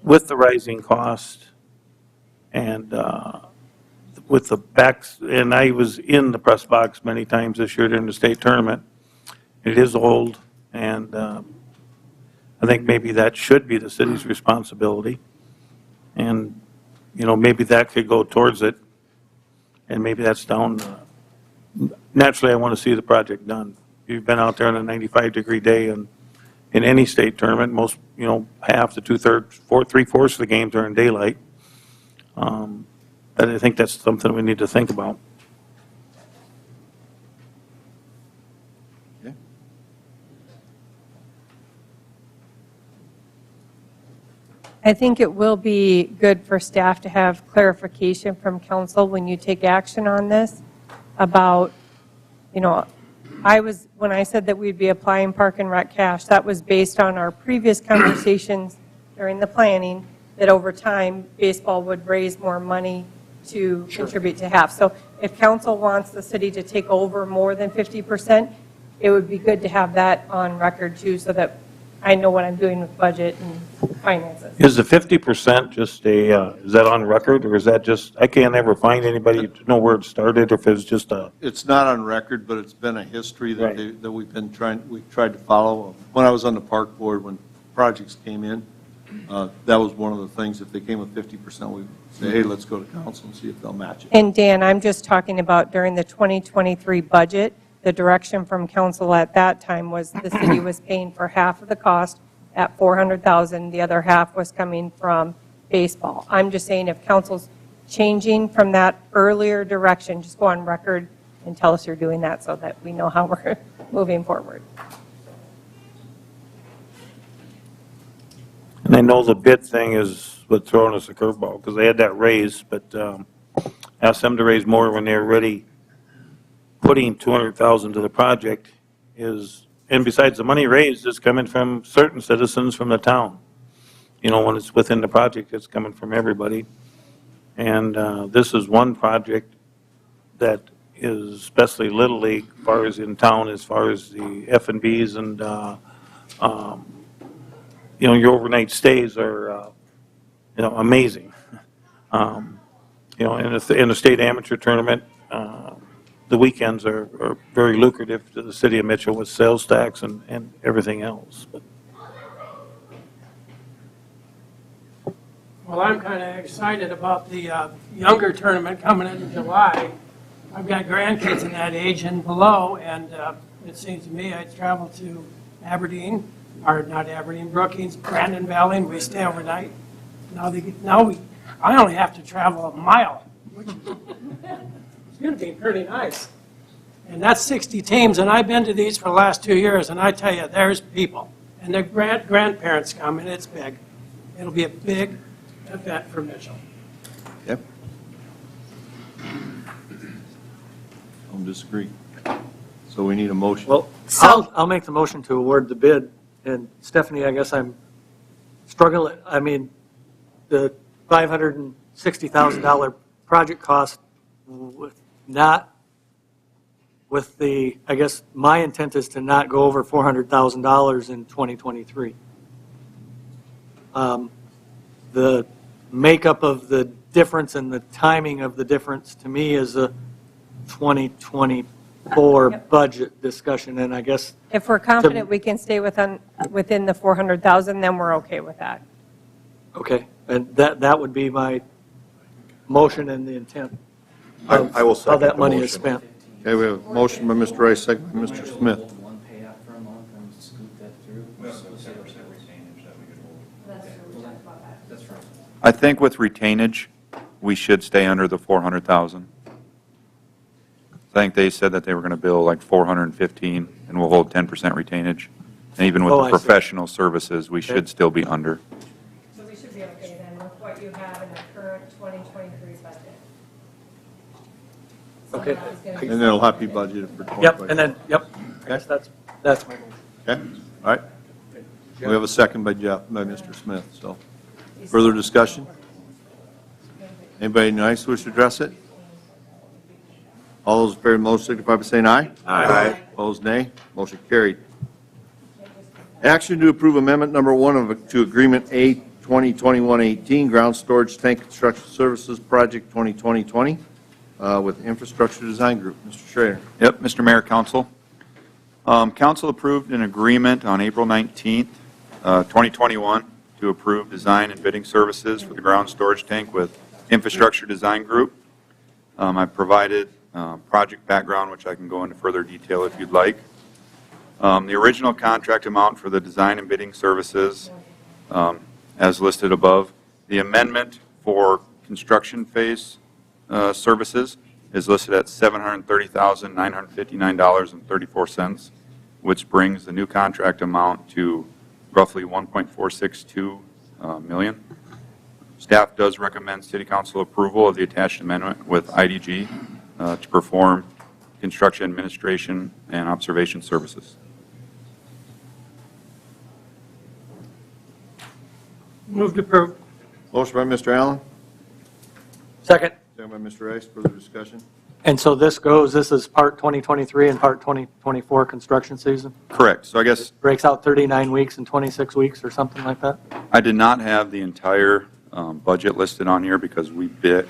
with the rising cost and with the backs, and I was in the press box many times this year during the state tournament. It is old, and I think maybe that should be the city's responsibility. And you know, maybe that could go towards it, and maybe that's down. Naturally, I want to see the project done. You've been out there on a 95-degree day, and in any state tournament, most, you know, half to 2/3, 3/4 of the games are in daylight. But I think that's something we need to think about. I think it will be good for staff to have clarification from council when you take action on this about, you know, when I said that we'd be applying park and rec cash, that was based on our previous conversations during the planning, that over time, baseball would raise more money to contribute to half. So if council wants the city to take over more than 50%, it would be good to have that on record too, so that I know what I'm doing with budget and finances. Is the 50% just is that on record, or is that just, I can't ever find anybody to know where it started, or if it's just a... It's not on record, but it's been a history that, Right. that we've tried to follow. When I was on the park board, when projects came in, that was one of the things. If they came with 50%, we say, hey, let's go to council and see if they'll match it. And Dan, I'm just talking about during the 2023 budget, the direction from council at that time was the city was paying for half of the cost at $400,000. The other half was coming from baseball. I'm just saying, if council's changing from that earlier direction, just go on record and tell us you're doing that so that we know how we're moving forward. And I know the bid thing is what throwing us a curveball, because they had that raise, but asked them to raise more when they're ready. Putting $200,000 to the project is, and besides the money raised, is coming from certain citizens from the town. You know, when it's within the project, it's coming from everybody. And this is one project that is, especially Little League, as far as in town, as far as the F&Bs and, you know, your overnight stays are, you know, amazing. You know, in the state amateur tournament, the weekends are very lucrative to the city of Mitchell with sales tax and everything else. But well, I'm kind of excited about the younger tournament coming in July. I've got grandkids in that age and below, and it seems to me I travel to Aberdeen, or not Aberdeen, Brookings, Brandon Valley, and we stay overnight. I only have to travel a mile, which it's going to be pretty nice. And that's 60 teams, and I've been to these for the last 2 years, and I tell you, there's people. And their grandparents come, and it's big. It'll be a big event for Mitchell. Yep. Don't disagree. So we need a motion. Well, I'll make the motion to award the bid. And Stephanie, I guess I'm struggling. I mean, the $560,000 project cost with not with the, I guess, my intent is to not go over $400,000 in 2023. The makeup of the difference and the timing of the difference to me is a 2024 budget discussion, and I guess. If we're confident we can stay within the 400,000, then we're okay with that. Okay, and that would be my motion and the intent I will of how second that the money motion. is spent. Okay, we have a motion by Mr. Rice, second by Mr. Smith. One payout for a month and scoop that through. So 7% retainage that we could hold. That's right. I think with retainage, we should stay under the 400,000. I think they said that they were going to bill like 415, and we'll hold 10% retainage. And even with Oh, the I see. professional services, we Okay. should still be under. So we should be okay then with what you have in the current 2023 budget. Okay. And then it'll have to be budgeted for 2020. Yep, and then, yep, I guess that's my motion. Okay, all right. We have a second by Mr. Smith, so. Further discussion? Anybody nice wish to address it? All those in favor of the motion signify by saying aye. Aye. Opposed, nay. Motion carried. Action to approve amendment number 1 to Agreement A 2021-18, Ground Storage Tank Construction Services Project 2020-20 with Infrastructure Design Group. Mr. Schrader. Yep, Mr. Mayor, Council. Council approved an agreement on April 19th, 2021, to approve design and bidding services for the ground storage tank with Infrastructure Design Group. I provided project background, which I can go into further detail if you'd like. The original contract amount for the design and bidding services, as listed above. The amendment for construction phase services is listed at $730,959.34, which brings the new contract amount to roughly $1.462 million. Staff does recommend City Council approval of the attached amendment with IDG to perform construction administration and observation services. Move to approve. Motion by Mr. Allen, Second. second by Mr. Rice. Further discussion? And so this is part 2023 and part 2024 construction season? Correct. So I guess Breaks out 39 weeks and 26 weeks or something like that? I did not have the entire budget listed on here because we bid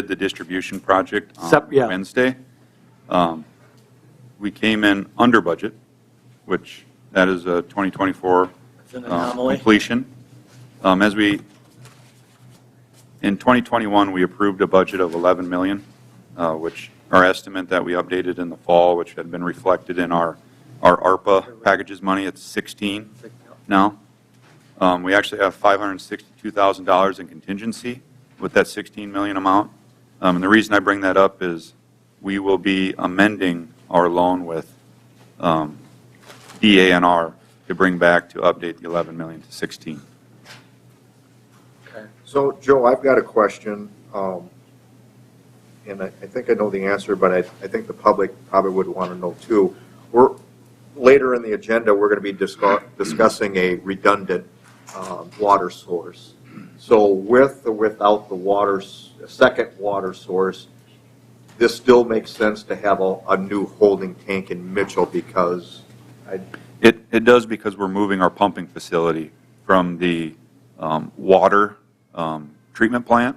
the distribution project on Yeah. Wednesday. We came in under budget, which that is a 2024 It's an anomaly. completion. In 2021, we approved a budget of 11 million, which our estimate that we updated in the fall, which had been reflected in our ARPA packages money, it's 16 now. We actually have $562,000 in contingency with that 16 million amount. And the reason I bring that up is we will be amending our loan with DANR to bring back to update the 11 million to 16. So, Joe, I've got a question, and I think I know the answer, but I think the public probably would want to know too. Later in the agenda, we're going to be discussing a redundant water source. So with or without the second water source, this still makes sense to have a new holding tank in Mitchell because It does because we're moving our pumping facility from the water treatment plant.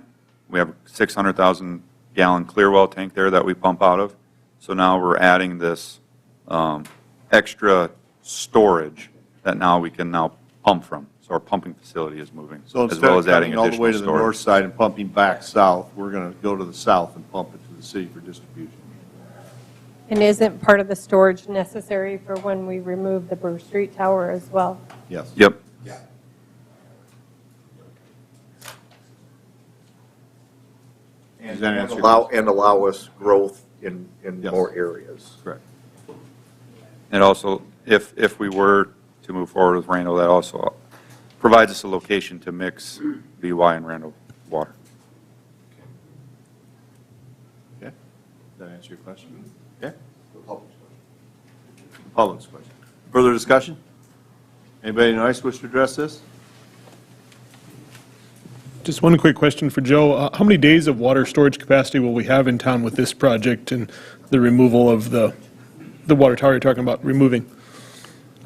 We have a 600,000 gallon Clearwell tank there that we pump out of. So now we're adding this extra storage that now we can now pump from. So our pumping facility is moving, So as instead well of as adding coming all the additional way to the north storage. side and pumping back south, we're going to go to the south and pump it to the city for distribution. And isn't part of the storage necessary for when we remove the Burr Street Tower as well? Yes. Yep. Does that answer your and allow us growth in more areas. Correct. And also, if we were to move forward with Randall, that also provides us a location to mix BY and Randall water. Okay. Does that answer your question? Okay. Public's question. Further discussion? Anybody in the audience wish to address this? Just one quick question for Joe. How many days of water storage capacity will we have in town with this project and the removal of the the water tower you're talking about removing?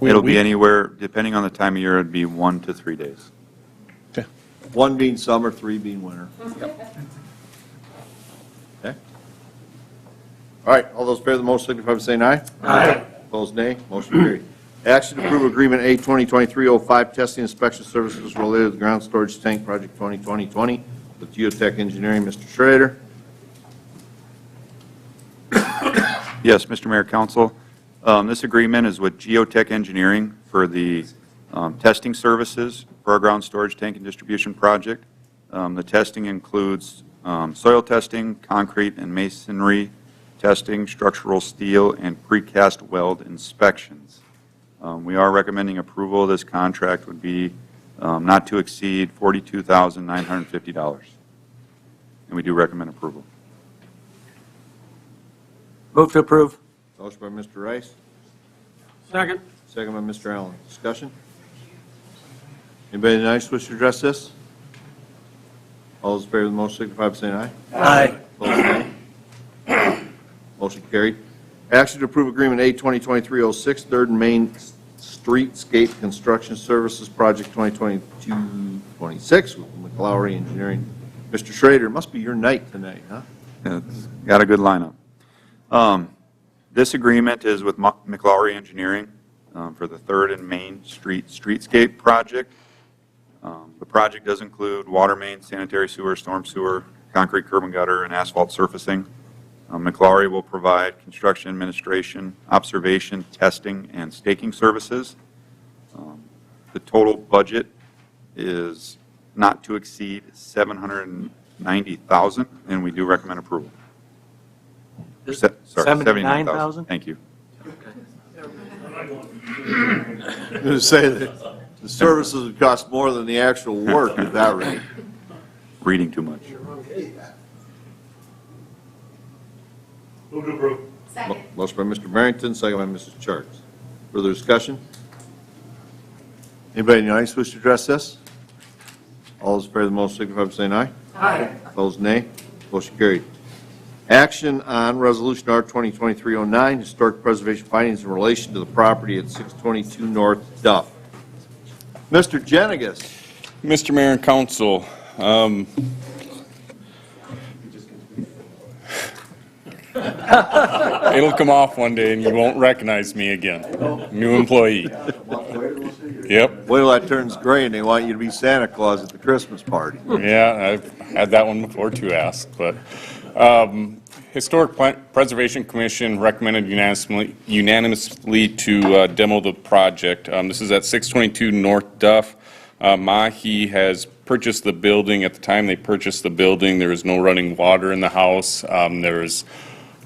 Wait a It'll be week? anywhere, depending on the time of year, it'd be 1 to 3 days. 1 being summer, 3 being winter. Okay. All right, all those in favor of the motion signify by saying aye. Aye. Opposed, nay. Motion carried. Action to approve agreement A 2023-05, testing inspection services related to the ground storage tank project 2020 with Geotech Engineering. Mr. Schrader. Yes, Mr. Mayor, Council. This agreement is with Geotech Engineering for the testing services for our ground storage tank and distribution project. The testing includes soil testing, concrete and masonry testing, structural steel, and precast weld inspections. We are recommending approval. This contract would be not to exceed $42,950. And we do recommend approval. Move to approve. Motion by Mr. Rice, Second. second by Mr. Allen. Discussion? Anybody in the audience wish to address this? All those in favor of the motion signify by saying aye. Aye. Opposed, nay. Motion carried. Action to approve agreement A 2023-06, Third and Main Streetscape Construction Services Project 2022-26 with McLaury Engineering. Mr. Schrader, it must be your night tonight, huh? It's got a good lineup. This agreement is with McLaury Engineering for the Third and Main Street Streetscape project. The project does include water main, sanitary sewer, storm sewer, concrete curb and gutter, and asphalt surfacing. McLaury will provide construction administration, observation, testing, and staking services. The total budget is not to exceed $790,000, and we do recommend approval. Sorry, $79,000? Thank you. I'm going to say that the services would cost more than the actual work at that rate. Reading too much. Move to approve. Second. Motion by Mr. Barrington, second by Mrs. Charles. Further discussion? Anybody in the audience wish to address this? All those in favor of the motion signify by saying aye. Aye. Opposed, nay. Motion carried. Action on Resolution R 2023-09, historic preservation findings in relation to the property at 622 North Duff. Mr. Jenigas. Mr. Mayor and Council, it'll come off one day and you won't recognize me again. New employee. Yep. Wait till that turns gray and they want you to be Santa Claus at the Christmas party. Yeah, I've had that one before too asked, but Historic Preservation Commission recommended unanimously to demo the project. This is at 622 North Duff. Mahi has purchased the building. At the time they purchased the building, there was no running water in the house. There was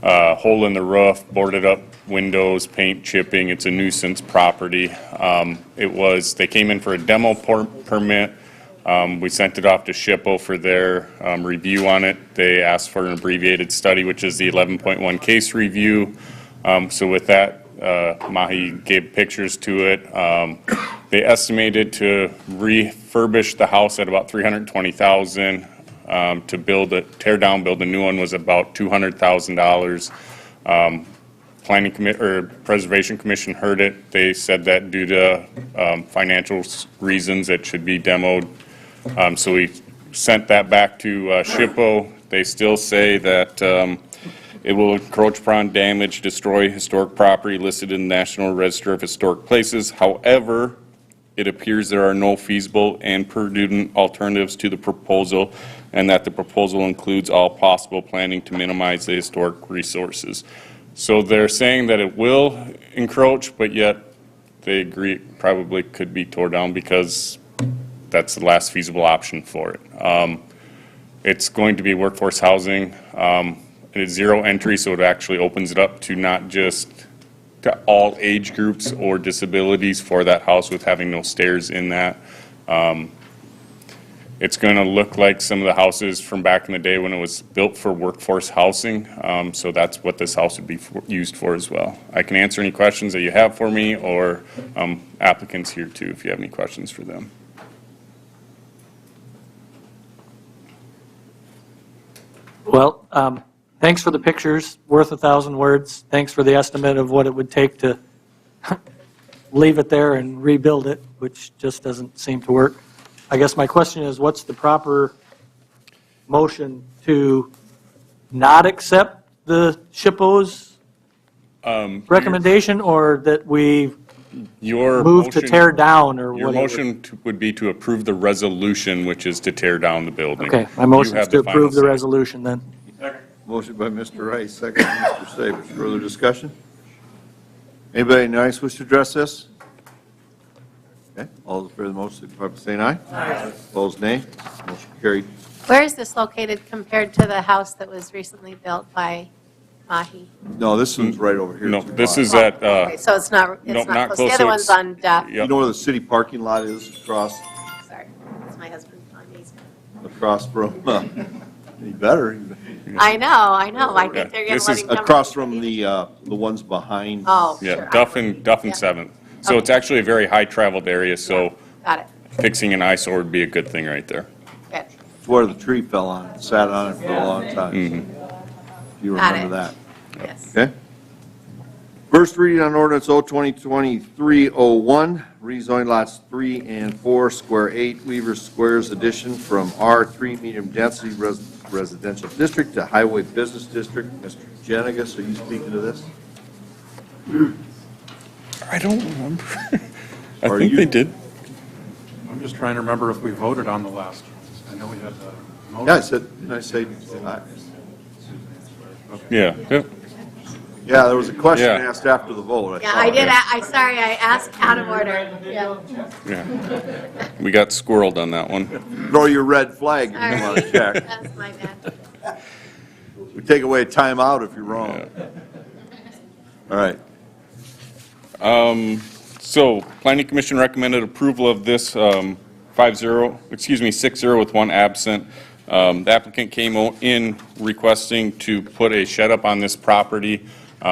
a hole in the roof, boarded up windows, paint chipping. It's a nuisance property. They came in for a demo permit. We sent it off to SHPO for their review on it. They asked for an abbreviated study, which is the 11.1 case review. So with that, Mahi gave pictures to it. They estimated to refurbish the house at about $320,000. To tear down, build a new one was about $200,000. Preservation Commission heard it. They said that due to financial reasons, it should be demoed. So we sent that back to SHPO. They still say that it will encroach upon, damage, destroy historic property listed in the National Register of Historic Places. However, it appears there are no feasible and prudent alternatives to the proposal, and that the proposal includes all possible planning to minimize the historic resources. So they're saying that it will encroach, but yet they agree it probably could be torn down because that's the last feasible option for it. It's going to be workforce housing. It's zero entry, so it actually opens it up to not just to all age groups or disabilities for that house with having no stairs in that. It's going to look like some of the houses from back in the day when it was built for workforce housing. So that's what this house would be used for as well. I can answer any questions that you have for me, or applicants here too if you have any questions for them. Well, thanks for the pictures, worth 1,000 words. Thanks for the estimate of what it would take to leave it there and rebuild it, which just doesn't seem to work. I guess my question is, what's the proper motion to not accept the SHPO's recommendation, or that we Your move to motion- tear down, or Your whatever? motion would be to approve the resolution, which is to tear down the building. Okay, my You motion is have to the final approve the say. resolution then. Motion by Mr. Rice, second by Mr. Sabers. Further discussion? Anybody in the audience wish to address this? Okay, all those in favor of the motion, signify by saying aye. Aye. Opposed, nay. Motion carried. Where is this located compared to the house that was recently built by Mahi? No, this one's right over here. No, this is at, Okay, so it's not no, close. not The close, other so one's it's- on Duff. You know where the city parking lot is across Sorry, it's my husband on these. from, any better? I know. I think they're going This to let is him come. Across from the ones behind. Oh, Yeah, sure. Duff and 7th. So it's actually a very high-traveled area, so Got it. fixing an eyesore would be a good thing right there. Good. It's where the tree fell on, it, sat on it for a long time. If you Got remember it. that. Yes. Okay? First reading on ordinance 02023-01, rezoning lots 3 and 4, Square 8, Weaver Squares addition from R3 medium density residential district to highway business district. Mr. Jenigas, are you speaking to this? I don't remember. I Are think you- they did. I'm just trying to remember if we voted on the last one. I know we had the motion. Yeah, I said, Yeah, yeah. yeah, there was a question Yeah. asked after the vote. Yeah, I did. Sorry, I asked out of order. Yeah. Yeah. We got squirreled on that one. Throw your red flag if you want to Sorry. check. That's my bad. We take away a timeout if you're wrong. All right. So, Planning Commission recommended approval of this 6-0 with one absent. The applicant came in requesting to put a shed up on this property.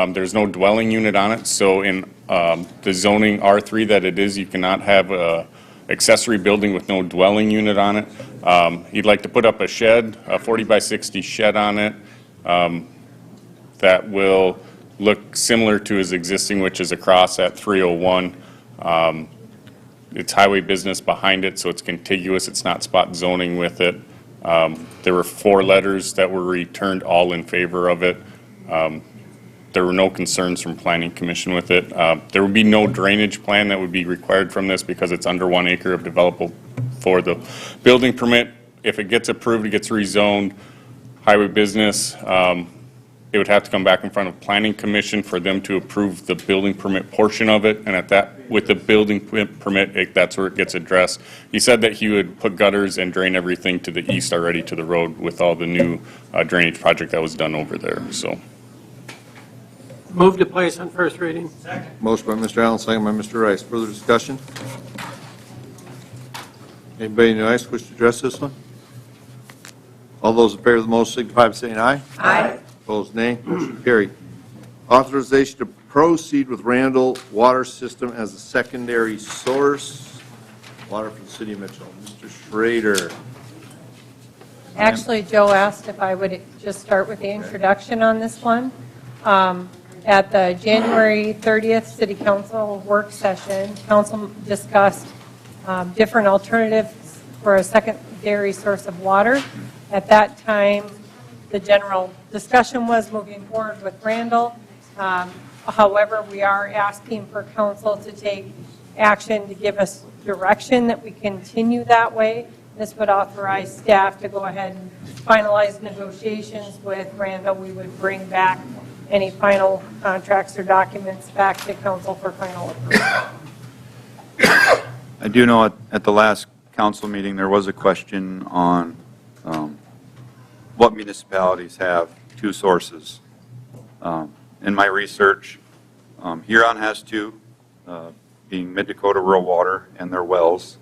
There's no dwelling unit on it, so in the zoning R3 that it is, you cannot have a accessory building with no dwelling unit on it. He'd like to put up a shed, a 40 by 60 shed on it that will look similar to his existing, which is across at 301. It's highway business behind it, so it's contiguous. It's not spot zoning with it. There were 4 letters that were returned, all in favor of it. There were no concerns from Planning Commission with it. There would be no drainage plan that would be required from this because it's under 1 acre of developable for the building permit. If it gets approved, it gets rezoned highway business. It would have to come back in front of Planning Commission for them to approve the building permit portion of it, and at that, with the building permit, that's where it gets addressed. He said that he would put gutters and drain everything to the east already to the road with all the new drainage project that was done over there, so. Move to place on first reading. Motion by Mr. Allen, second by Mr. Rice. Further discussion? Anybody in the audience wish to address this one? All those in favor of the motion signify by saying aye. Aye. Opposed, nay. Motion carried. Authorization to proceed with Randall Water System as a secondary source. Water for the city of Mitchell. Mr. Schrader. Actually, Joe asked if I would just start with the introduction on this one. At the January 30th City Council work session, council discussed different alternatives for a secondary source of water. At that time, the general discussion was moving forward with Randall. However, we are asking for council to take action to give us direction that we continue that way. This would authorize staff to go ahead and finalize negotiations with Randall. We would bring back any final contracts or documents back to council for final approval. I do know at the last council meeting, there was a question on what municipalities have 2 sources. In my research, Huron has 2, being Mid-Dakota Rural Water and their wells.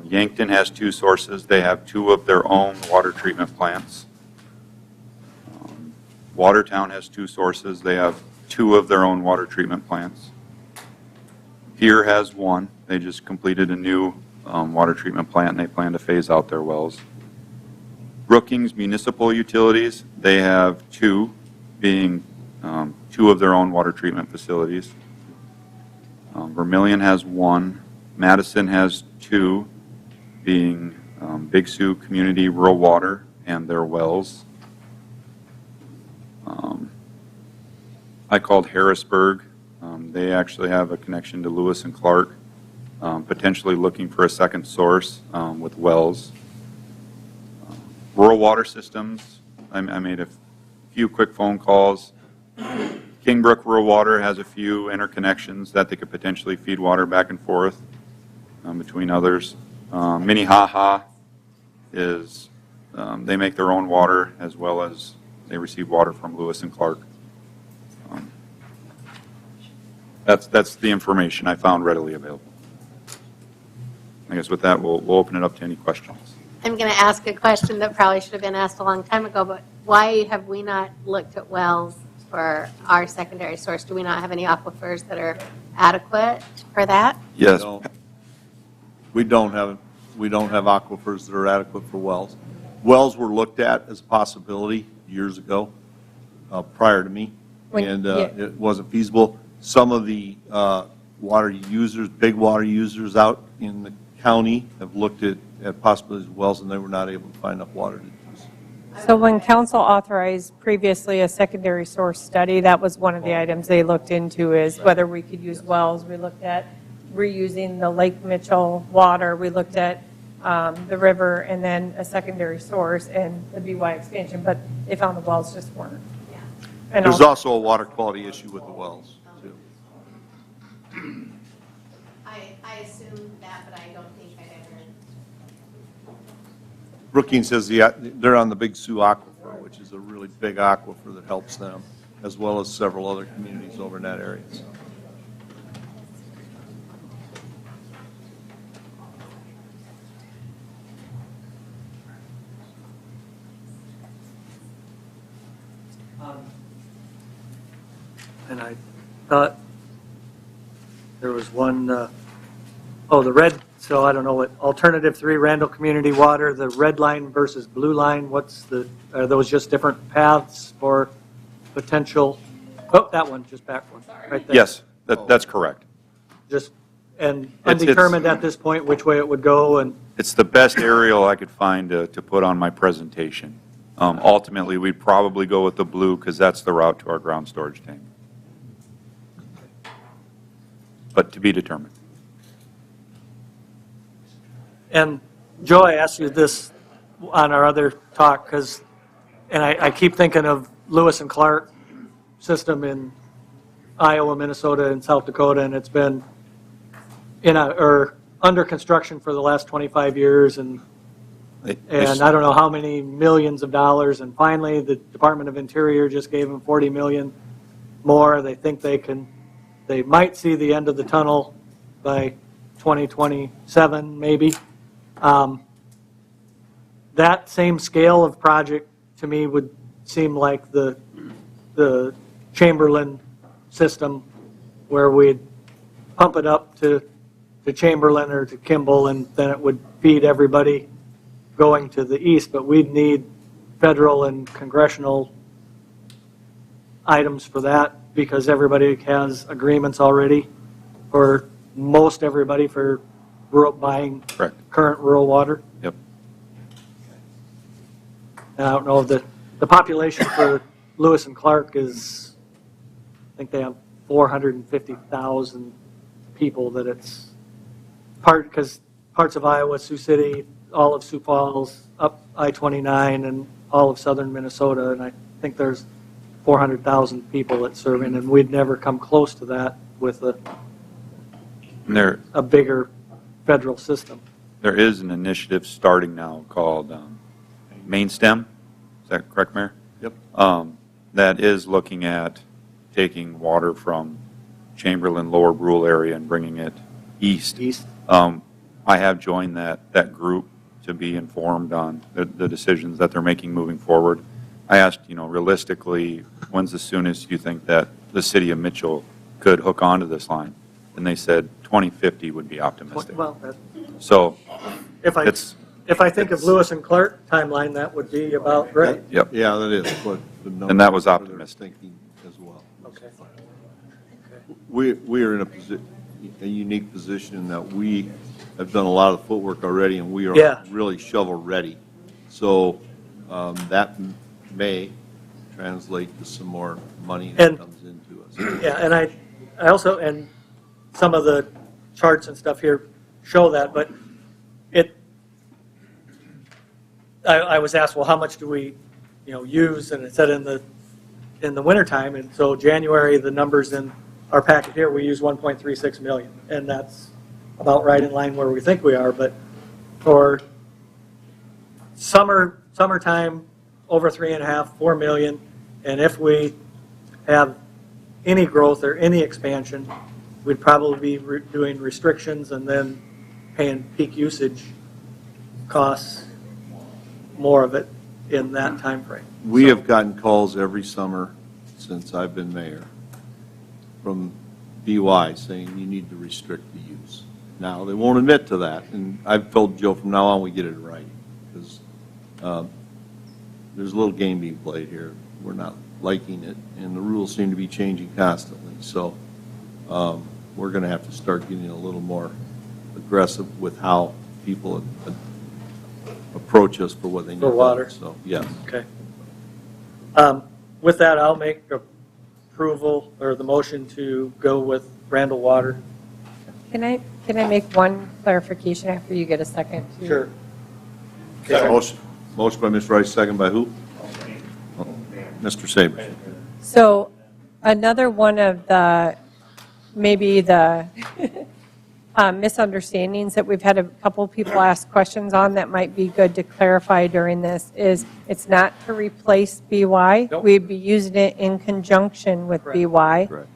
Yankton has 2 sources. They have 2 of their own water treatment plants. Watertown has 2 sources. They have 2 of their own water treatment plants. Pierre has 1. They just completed a new water treatment plant, and they plan to phase out their wells. Brookings Municipal Utilities, they have two, being two of their own water treatment facilities. Vermillion has one. Madison has two, being Big Sioux Community Rural Water and their wells. I called Harrisburg. They actually have a connection to Lewis and Clark, potentially looking for a second source with wells. Rural Water Systems, I made a few quick phone calls. Kingbrook Rural Water has a few interconnections that they could potentially feed water back and forth between others. Minnehaha is, they make their own water as well as they receive water from Lewis and Clark. That's the information I found readily available. I guess with that, we'll open it up to any questions. I'm going to ask a question that probably should have been asked a long time ago, but why have we not looked at wells for our secondary source? Do we not have any aquifers that are adequate for that? Yes. We don't have aquifers that are adequate for wells. Wells were looked at as a possibility years ago, prior to me, and it wasn't feasible. Some of the water users, big water users out in the county have looked at possibilities of wells, and they were not able to find enough water to use. So when council authorized previously a secondary source study, that was one of the items they looked into, is whether we could use wells. We looked at reusing the Lake Mitchell water. We looked at the river, and then a secondary source and the BY expansion, but they found the wells just weren't. And There's also a water quality issue with the wells, too. I assumed that, but I don't think I'd ever. Brookings says they're on the Big Sioux Aquifer, which is a really big aquifer that helps them, as well as several other communities over in that area. So. And I thought there was one, the red, so I don't know what, alternative 3, Randall Community Water, the red line versus blue line, are those just different paths for potential, that one, just back one, right there. Yes, that's correct. Just, and undetermined at this point which way it would go, and It's the best aerial I could find to put on my presentation. Ultimately, we'd probably go with the blue because that's the route to our ground storage tank. But to be determined. And Joe, I asked you this on our other talk, and I keep thinking of Lewis and Clark system in Iowa, Minnesota, and South Dakota, and it's been under construction for the last 25 years, and I don't know how many millions of dollars, and finally the Department of Interior just gave them $40 million more. They think they might see the end of the tunnel by 2027, maybe. That same scale of project to me would seem like the Chamberlain system, where we'd pump it up to Chamberlain or to Kimball, and then it would feed everybody going to the east. But we'd need federal and congressional items for that, because everybody has agreements already, for most everybody, for buying current rural water. Yep. And I don't know, the population for Lewis and Clark is, I think they have 450,000 people that it's because parts of Iowa, Sioux City, all of Sioux Falls, up I-29, and all of southern Minnesota, and I think there's 400,000 people it's serving, and we'd never come close to that with a bigger federal system. There is an initiative starting now called MainStem. Is that correct, Mayor? Yep. That is looking at taking water from Chamberlain, lower rural area, and bringing it east. I have joined that group to be informed on the decisions that they're making moving forward. I asked, realistically, when's the soonest you think that the city of Mitchell could hook onto this line? And they said 2050 would be optimistic. Well, So if if I think of Lewis and Clark timeline, that would be about right. Yep. Yeah, that is what the numbers. And that was are they're optimistic. Thinking as well. Okay. We are in a unique position in that we have done a lot of the footwork already, and we are Yeah. really shovel-ready. So that may translate to some more money that And- comes into us. Yeah, and I also, and some of the charts and stuff here show that, but I was asked, well, how much do we, use? And it said in the wintertime, and so January, the numbers in our packet here, we use 1.36 million, and that's about right in line where we think we are, but for summertime, over 3.5, 4 million, and if we have any growth or any expansion, we'd probably be doing restrictions and then paying peak usage costs, more of it in that time frame. We have gotten calls every summer since I've been mayor from BY saying you need to restrict the use. Now, they won't admit to that, and I've told Joe from now on we get it right, because there's a little game being played here. We're not liking it, and the rules seem to be changing constantly. So we're going to have to start getting a little more aggressive with how people approach us for what they need. For water. So, yes. Okay. With that, I'll make approval or the motion to go with Randall Water. Can I make one clarification after you get a second? to- Sure. Motion by Ms. Rice, second by who? Mr. Sabers. So another one of the, maybe the misunderstandings that we've had a couple people ask questions on that might be good to clarify during this is it's not to replace BY. Nope. We'd be using it in conjunction with BY. Correct.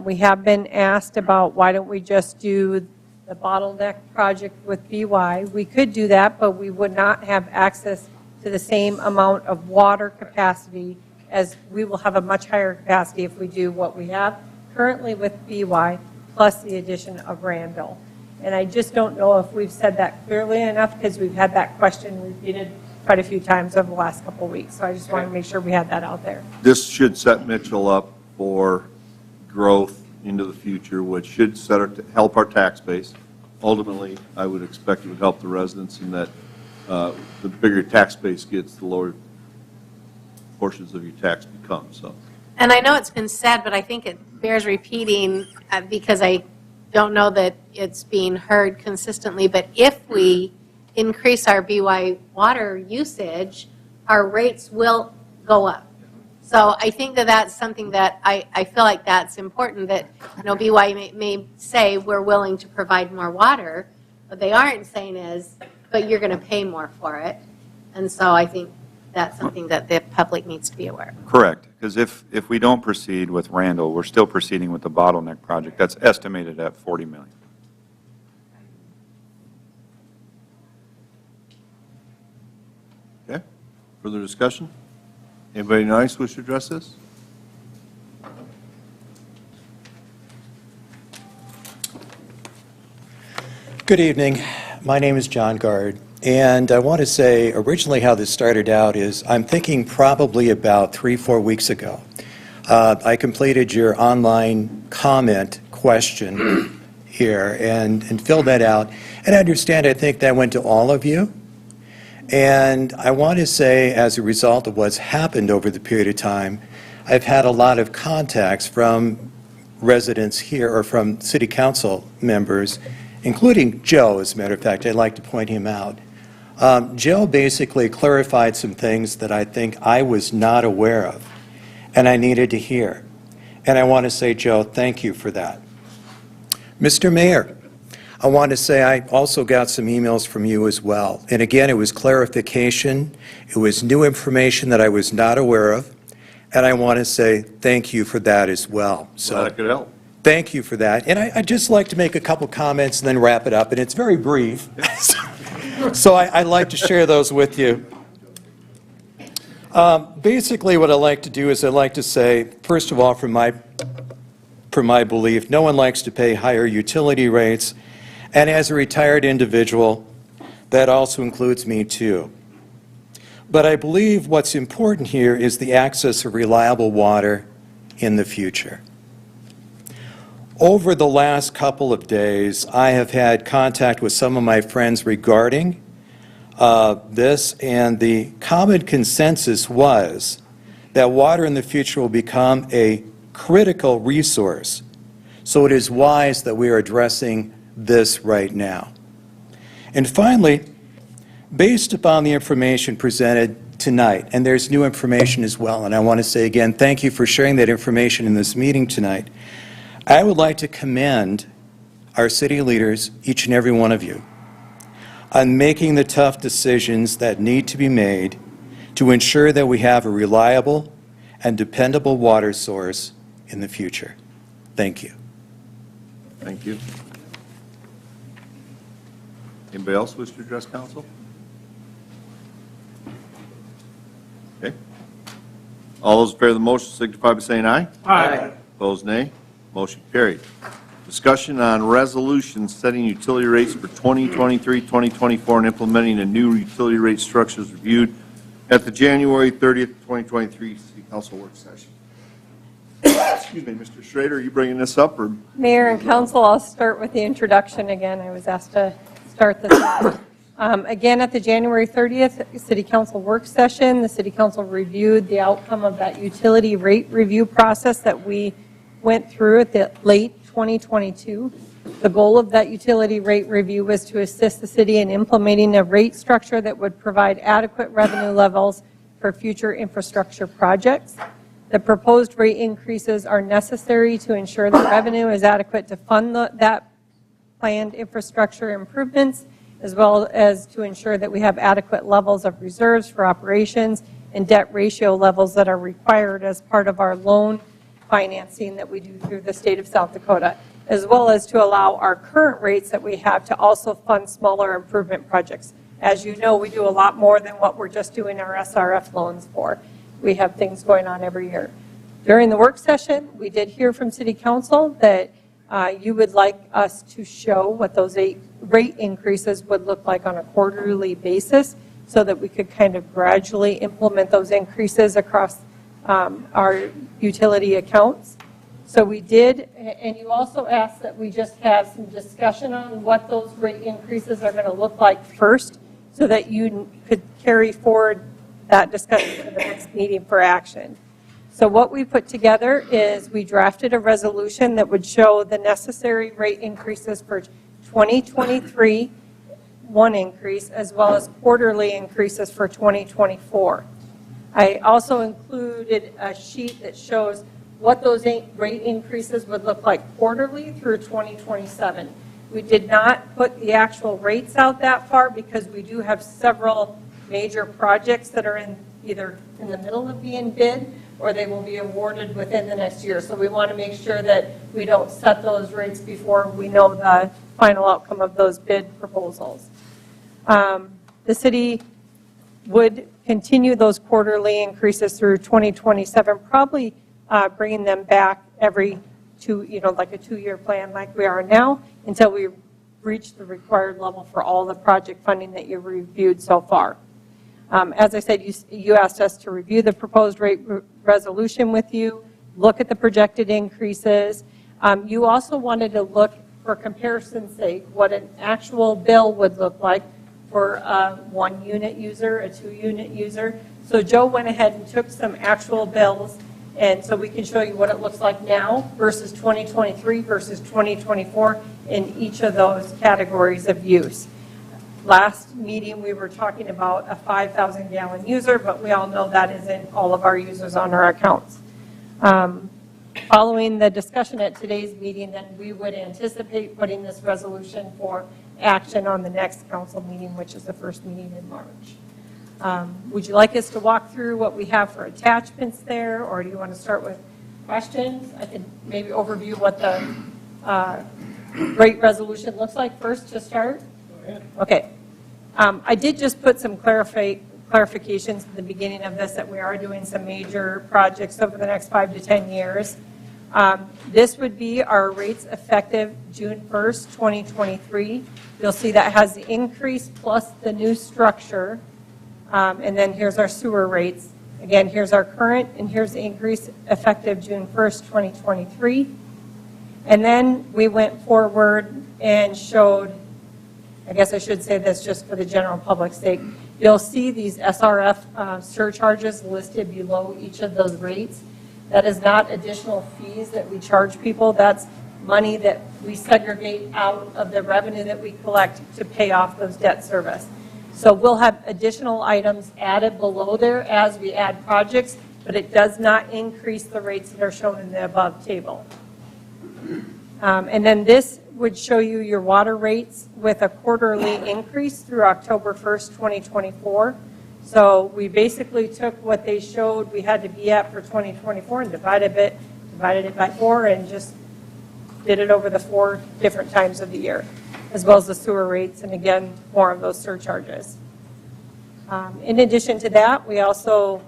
We have been asked about why don't we just do the bottleneck project with BY. We could do that, but we would not have access to the same amount of water capacity as we will have a much higher capacity if we do what we have currently with BY plus the addition of Randall. And I just don't know if we've said that clearly enough because we've had that question repeated quite a few times over the last couple of weeks. So I just want to make sure we had that out there. This should set Mitchell up for growth into the future, which should help our tax base. Ultimately, I would expect it would help the residents in that the bigger your tax base gets, the lower portions of your tax become. So. And I know it's been said, but I think it bears repeating because I don't know that it's being heard consistently, but if we increase our BY water usage, our rates will go up. So I think that that's something that I feel like that's important, that BY may say we're willing to provide more water. What they aren't saying is, but you're going to pay more for it. And so I think that's something that the public needs to be aware of. Correct, because if we don't proceed with Randall, we're still proceeding with the bottleneck project. That's estimated at $40 million. Okay. Further discussion? Anybody in the audience wish to address this? Good evening. My name is John Gard, and I want to say originally how this started out is I'm thinking probably about 3-4 weeks ago. I completed your online comment question here and filled that out, and I understand I think that went to all of you. And I want to say, as a result of what's happened over the period of time, I've had a lot of contacts from residents here or from city council members, including Joe, as a matter of fact. I'd like to point him out. Joe basically clarified some things that I think I was not aware of and I needed to hear. And I want to say, Joe, thank you for that. Mr. Mayor, I want to say I also got some emails from you as well. And again, it was clarification. It was new information that I was not aware of. And I want to say thank you for that as well. So that could help. thank you for that. And I'd just like to make a couple comments and then wrap it up. And it's very brief. So I'd like to share those with you. Basically, what I like to do is I like to say, first of all, from my belief, no one likes to pay higher utility rates. And as a retired individual, That also includes me, too. But I believe what's important here is the access of reliable water in the future. Over the last couple of days, I have had contact with some of my friends regarding this, and the common consensus was that water in the future will become a critical resource. So it is wise that we are addressing this right now. And finally, based upon the information presented tonight, and there's new information as well, and I want to say again, thank you for sharing that information in this meeting tonight. I would like to commend our city leaders, each and every one of you, on making the tough decisions that need to be made to ensure that we have a reliable and dependable water source in the future. Thank you. Thank you. Anybody else wish to address council? Okay. All those in favor of the motion signify by saying aye. Aye. Opposed, nay. Motion carried. Discussion on resolution setting utility rates for 2023-2024 and implementing a new utility rate structures reviewed at the January 30th, 2023 City Council work session. Excuse me, Mr. Schrader, are you bringing this up, or? Mayor and council, I'll start with the introduction again. I was asked to start this off. Again, at the January 30th City Council work session, the City Council reviewed the outcome of that utility rate review process that we went through at the late 2022. The goal of that utility rate review was to assist the city in implementing a rate structure that would provide adequate revenue levels for future infrastructure projects. The proposed rate increases are necessary to ensure that revenue is adequate to fund that planned infrastructure improvements, as well as to ensure that we have adequate levels of reserves for operations and debt ratio levels that are required as part of our loan financing that we do through the state of South Dakota, as well as to allow our current rates that we have to also fund smaller improvement projects. As you know, we do a lot more than what we're just doing our SRF loans for. We have things going on every year. During the work session, we did hear from City Council that you would like us to show what those rate increases would look like on a quarterly basis so that we could kind of gradually implement those increases across our utility accounts. So we did, and you also asked that we just have some discussion on what those rate increases are going to look like first so that you could carry forward that discussion to the next meeting for action. So what we put together is we drafted a resolution that would show the necessary rate increases for 2023, one increase, as well as quarterly increases for 2024. I also included a sheet that shows what those rate increases would look like quarterly through 2027. We did not put the actual rates out that far because we do have several major projects that are either in the middle of being bid or they will be awarded within the next year. So we want to make sure that we don't set those rates before we know the final outcome of those bid proposals. The city would continue those quarterly increases through 2027, probably bringing them back every like a 2-year plan like we are now until we reach the required level for all the project funding that you've reviewed so far. As I said, you asked us to review the proposed rate resolution with you, look at the projected increases. You also wanted to look, for comparison's sake, what an actual bill would look like for a 1-unit user, a 2-unit user. So Joe went ahead and took some actual bills, and so we can show you what it looks like now versus 2023 versus 2024 in each of those categories of use. Last meeting, we were talking about a 5,000-gallon user, but we all know that isn't all of our users on our accounts. Following the discussion at today's meeting, then we would anticipate putting this resolution for action on the next council meeting, which is the first meeting in March. Would you like us to walk through what we have for attachments there, or do you want to start with questions? I could maybe overview what the rate resolution looks like first to start. Okay. I did just put some clarifications at the beginning of this that we are doing some major projects over the next 5 to 10 years. This would be our rates effective June 1st, 2023. You'll see that has the increase plus the new structure. And then here's our sewer rates. Again, here's our current, and here's the increase effective June 1st, 2023. And then we went forward and showed, I guess I should say this just for the general public's sake, you'll see these SRF surcharges listed below each of those rates. That is not additional fees that we charge people. That's money that we segregate out of the revenue that we collect to pay off those debt service. So we'll have additional items added below there as we add projects, but it does not increase the rates that are shown in the above table. And then this would show you your water rates with a quarterly increase through October 1st, 2024. So we basically took what they showed we had to be at for 2024 and divided it by 4 and just did it over the 4 different times of the year, as well as the sewer rates, and again, more of those surcharges. In addition to that, we also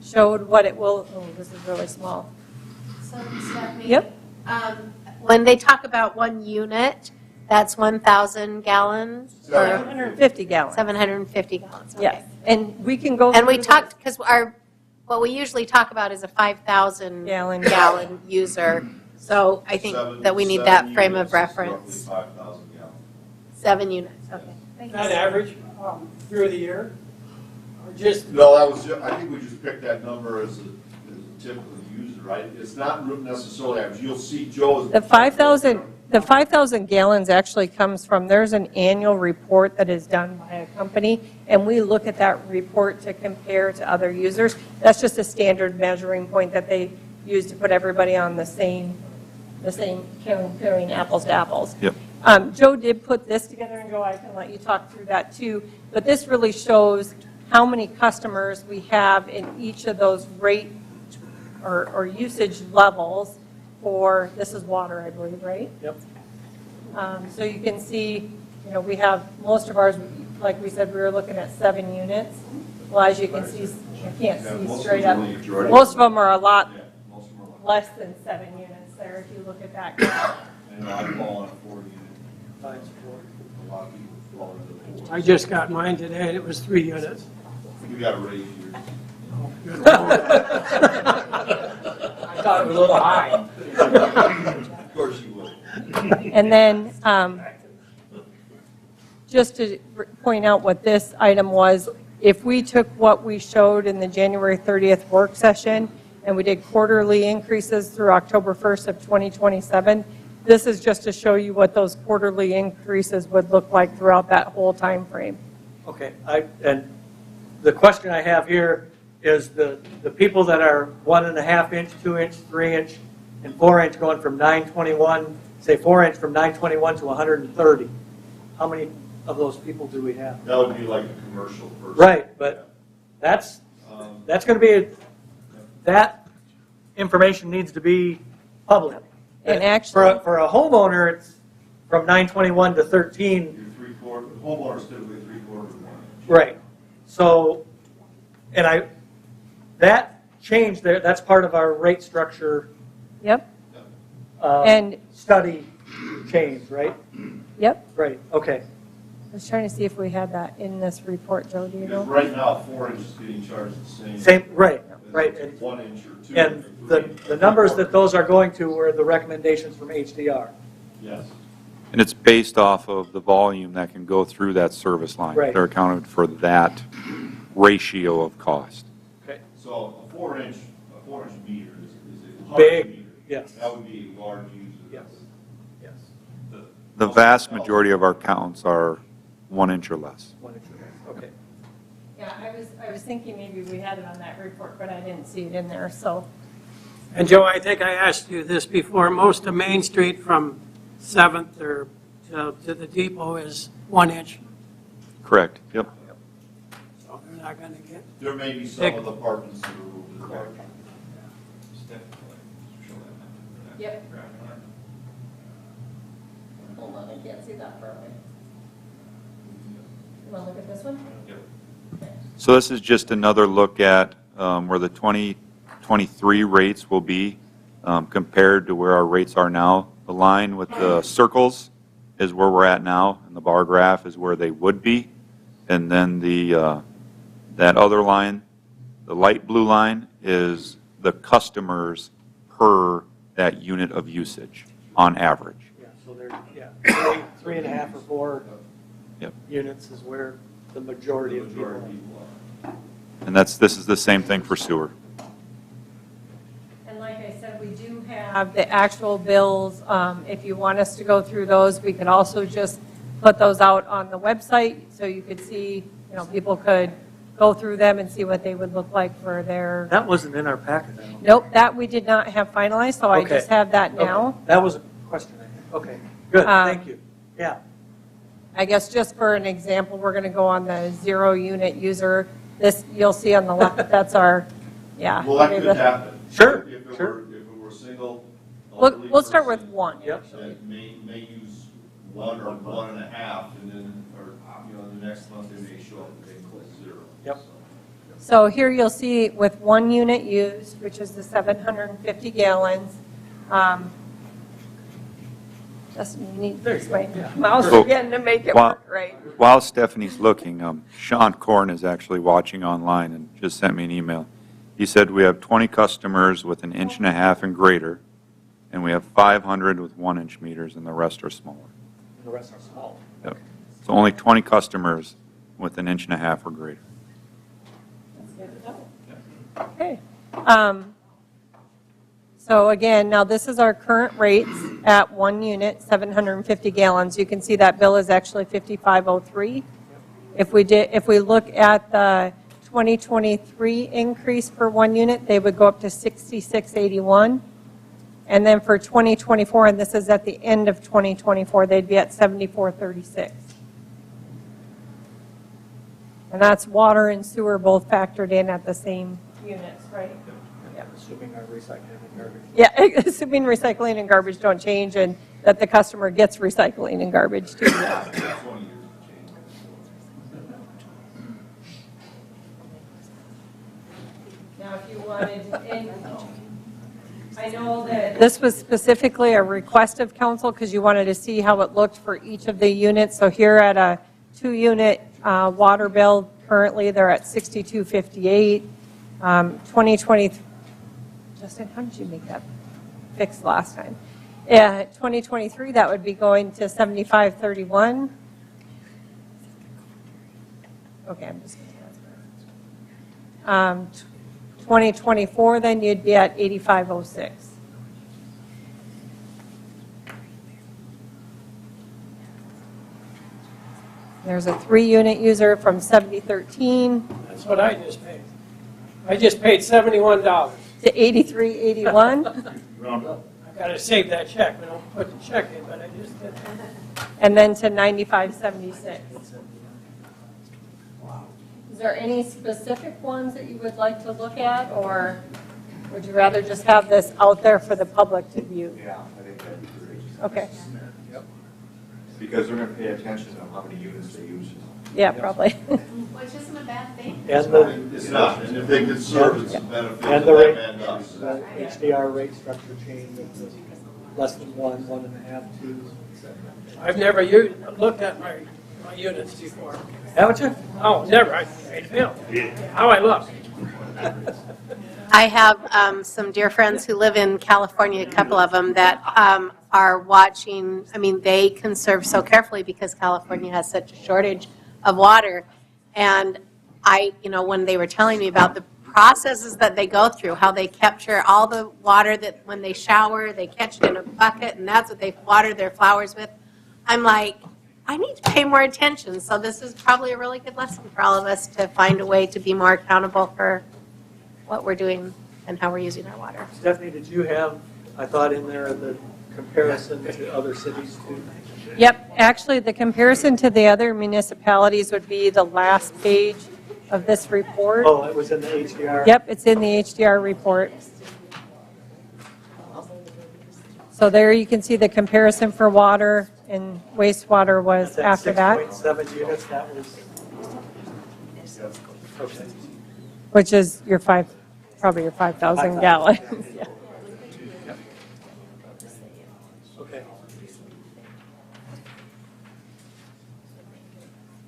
showed what it will, oh, this is really small. So, Stephanie? Yep. When they talk about 1 unit, that's 1,000 gallons? 750 gallons. 750 gallons, okay. Yes, and we can go. And we through talked, because what we usually talk about is a 5,000 gallon user. So I think that we need that frame of reference. 7 units, okay. Thank you. That average through the year? Or just? No, that was, I think we just picked that number as a typical user, right? It's not necessarily average. You'll see Joe's. The 5,000 gallons actually comes from, there's an annual report that is done by a company, and we look at that report to compare to other users. That's just a standard measuring point that they use to put everybody on the same comparing apples to apples. Yep. Joe did put this together, and Joe, I can let you talk through that too, but this really shows how many customers we have in each of those rate or usage levels for, this is water, I believe, right? Yep. So you can see, we have most of ours, like we said, we were looking at 7 units. Well, as you can see, I can't see straight up. Most of them are a lot less than 7 units there, if you look at that graph. And I fall on 4 units. Times 4. A lot of people fall into the 4. I just got mine today, and it was 3 units. You got to raise yours. I thought it was a little high. Of course you would. And then, just to point out what this item was, if we took what we showed in the January 30th work session and we did quarterly increases through October 1st of 2027, this is just to show you what those quarterly increases would look like throughout that whole time frame. Okay, and the question I have here is the people that are 1.5 inch, 2 inch, 3 inch, and 4 inch going from 921, say 4 inch from 921 to 130. How many of those people do we have? That would be like a commercial person. Right, but that's going to be, that information needs to be public. And actually, For a homeowner, it's from 921 to 13. You're 3/4, homeowners typically 3/4 of 1 inch. Right. So, and that change there, that's part of our rate structure. Yep. And study change, right? Yep. Right, okay. I was trying to see if we had that in this report, Joe, do you know? Because right now, 4 inch is getting charged the same. Right. As 1 inch or 2. And the numbers that those are going to were the recommendations from HDR. Yes. And it's based off of the volume that can go through that service line. Right. They're accounted for that ratio of cost. Okay. So a 4 inch meter is a large Big, meter. yes. That would be a large user. Yes. Yes. The vast majority of our counts are 1 inch or less. 1 inch or less, okay. Yeah, I was thinking maybe we had it on that report, but I didn't see it in there, so. And Joe, I think I asked you this before, most of Main Street from 7th or to the depot is 1 inch. Correct, yep. So they're not going to get. There may be some of the apartments that are a little bit larger. Yep. Hold on, I can't see that far away. You want to look at this one? Yep. So this is just another look at where the 2023 rates will be compared to where our rates are now. The line with the circles is where we're at now, and the bar graph is where they would be. And then that other line, the light blue line, is the customers per that unit of usage on average. Yeah, so they're, three and a half or four Yep. units is where the majority of people are. And this is the same thing for sewer. And like I said, we do have the actual bills. If you want us to go through those, we could also just put those out on the website so you could see, people could go through them and see what they would look like for their. That wasn't in our packet, I don't. Nope, that we did not have finalized, so I Okay. just have that Okay. now. That was a question, I think. Okay, good, thank you. Yeah. I guess just for an example, we're going to go on the 0 unit user. This, you'll see on the left, that's our, yeah. Well, that could happen. Sure, If it sure. were single. We'll start with 1. Yep. That may use 1 or 1.5, and then, the next month they may show up and they click 0. Yep. So here you'll see with 1 unit used, which is the 750 gallons. Justin, you need this way. Mouse So, again to make it while- work right. While Stephanie's looking, Sean Korn is actually watching online and just sent me an email. He said we have 20 customers with an 1.5 inch and greater, and we have 500 with 1 inch meters, and the rest are smaller. The rest are small. Yep. So only 20 customers with an 1.5 inch or greater. Okay. So again, now this is our current rates at 1 unit, 750 gallons. You can see that bill is actually 5503. If we look at the 2023 increase for 1 unit, they would go up to 6681. And then for 2024, and this is at the end of 2024, they'd be at 7436. And that's water and sewer both factored in at the same units, right? Assuming our recycling and garbage. Yeah, assuming recycling and garbage don't change and that the customer gets recycling and garbage too. Yeah. Now, if you wanted, and I know that this was specifically a request of council because you wanted to see how it looked for each of the units. So here at a 2-unit water bill, currently they're at 6258. 2020. Justin, how did you make that fix last time? 2023, that would be going to 7531. Okay, I'm just going to 2024, then you'd be at 8506. There's a 3-unit user from 7013 That's what I just paid. I just paid $71. to 8381. I've got to save that check. We don't put the check in, but I just did. And then to 9576. Is there any specific ones that you would like to look at, or would you rather just have this out there for the public to view? Yeah, I think that'd be great. Okay. Yep. Because they're going to pay attention to how many units they use. Yeah, probably. Which isn't a bad thing. And the, It's not, and if they could serve, it's a benefit to and the them rate, and us. the HDR rate structure change of the less than 1, 1.5, 2. I've never looked at my units before. Haven't you? Oh, never. I paid a bill. How I look. I have some dear friends who live in California, a couple of them, that are watching. I mean, they conserve so carefully because California has such a shortage of water. And when they were telling me about the processes that they go through, how they capture all the water that when they shower, they catch it in a bucket, and that's what they water their flowers with. I'm like, I need to pay more attention. So this is probably a really good lesson for all of us to find a way to be more accountable for what we're doing and how we're using our water. Stephanie, did you have, I thought in there, the comparison to other cities too? Yep, actually, the comparison to the other municipalities would be the last page of this report. Oh, it was in the HDR? Yep, it's in the HDR report. So there you can see the comparison for water, and wastewater was after that. 6.7 units, that was, okay. Which is your probably your 5,000 gallons. Yeah.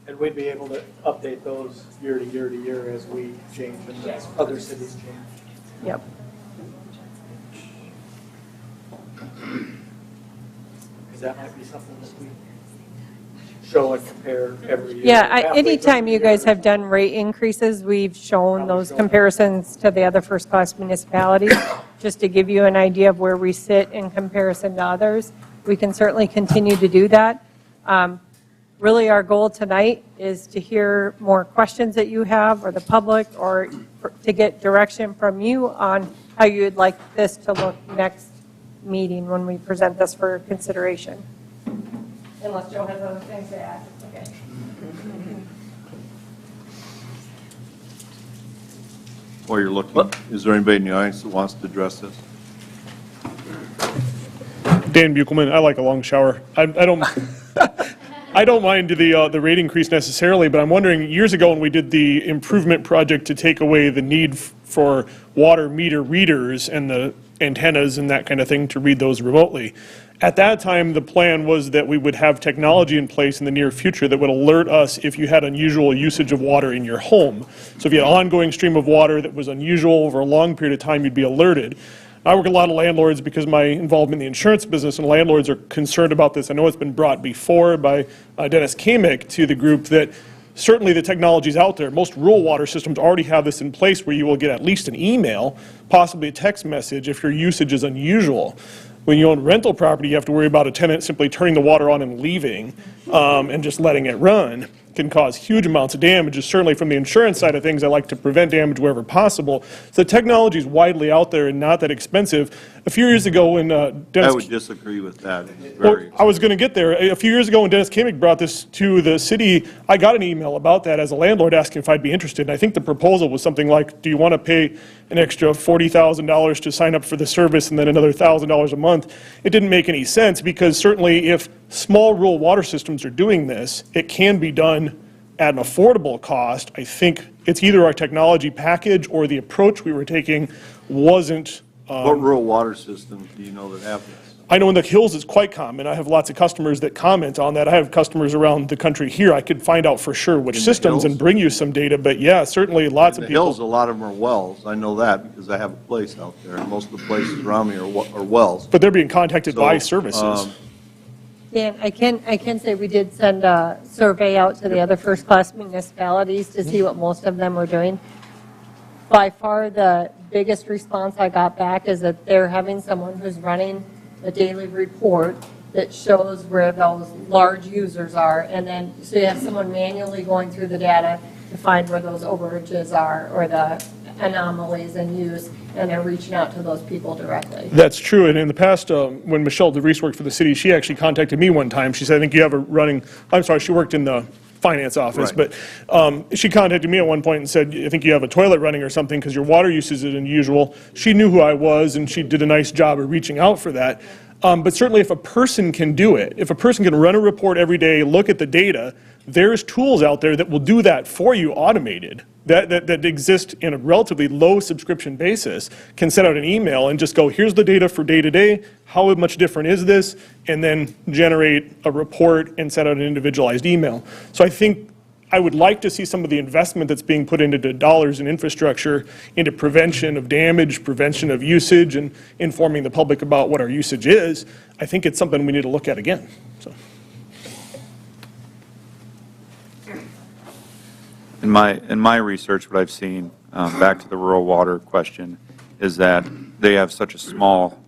And we'd be able to update those year to year to year as we change and as other cities change. Yep. Because that might be something that we show and compare every year. Yeah, halfway through anytime the you year. guys have done rate increases, we've shown those comparisons to the other first-class municipalities, just to give you an idea of where we sit in comparison to others. We can certainly continue to do that. Really, our goal tonight is to hear more questions that you have, or the public, or to get direction from you on how you would like this to look next meeting when we present this for consideration. Unless Joe has other things to add. Okay. While you're looking, is there anybody in the audience that wants to address this? Dan Buchelman, I like a long shower. I don't, I don't mind the rate increase necessarily, but I'm wondering, years ago when we did the improvement project to take away the need for water meter readers and the antennas and that kind of thing to read those remotely, at that time, the plan was that we would have technology in place in the near future that would alert us if you had unusual usage of water in your home. So if you had an ongoing stream of water that was unusual over a long period of time, you'd be alerted. I work with a lot of landlords because of my involvement in the insurance business, and landlords are concerned about this. I know it's been brought before by Dennis Kamick to the group that certainly the technology is out there. Most rural water systems already have this in place where you will get at least an email, possibly a text message if your usage is unusual. When you own rental property, you have to worry about a tenant simply turning the water on and leaving and just letting it run. Can cause huge amounts of damage. Certainly from the insurance side of things, I like to prevent damage wherever possible. So the technology is widely out there and not that expensive. A few years ago when Dennis... I would disagree with that. It's Well, very I was going to get there. A few years ago when Dennis Kamick brought this to the city, I got an email about that as a landlord asking if I'd be interested. And I think the proposal was something like, do you want to pay an extra $40,000 to sign up for the service and then another $1,000 a month? It didn't make any sense because certainly if small rural water systems are doing this, it can be done at an affordable cost. I think it's either our technology package or the approach we were taking wasn't... What rural water systems do you know that have this? I know in the hills it's quite common. I have lots of customers that comment on that. I have customers around the country here. I could find out for sure which systems and bring you some data, but yeah, certainly lots In of the people. hills, a lot of them are wells. I know that because I have a place out there, and most of the places around me are wells. But they're being contacted by So, services. Dan, I can say we did send a survey out to the other first-class municipalities to see what most of them were doing. By far, the biggest response I got back is that they're having someone who's running a daily report that shows where those large users are, and then, so you have someone manually going through the data to find where those overages are, or the anomalies in use, and they're reaching out to those people directly. That's true, and in the past, when Michelle DeVries worked for the city, she actually contacted me one time. She said, I think you have a running, I'm sorry, she worked in the finance office, Right. but she contacted me at one point and said, I think you have a toilet running or something because your water usage is unusual. She knew who I was, and she did a nice job of reaching out for that. But certainly if a person can do it, if a person can run a report every day, look at the data, there's tools out there that will do that for you automated, that exist in a relatively low subscription basis, can send out an email and just go, here's the data for day to day, how much different is this, and then generate a report and send out an individualized email. So I think I would like to see some of the investment that's being put into dollars and infrastructure into prevention of damage, prevention of usage, and informing the public about what our usage is. I think it's something we need to look at again. So. In my research, what I've seen, back to the rural water question, is that they have such a small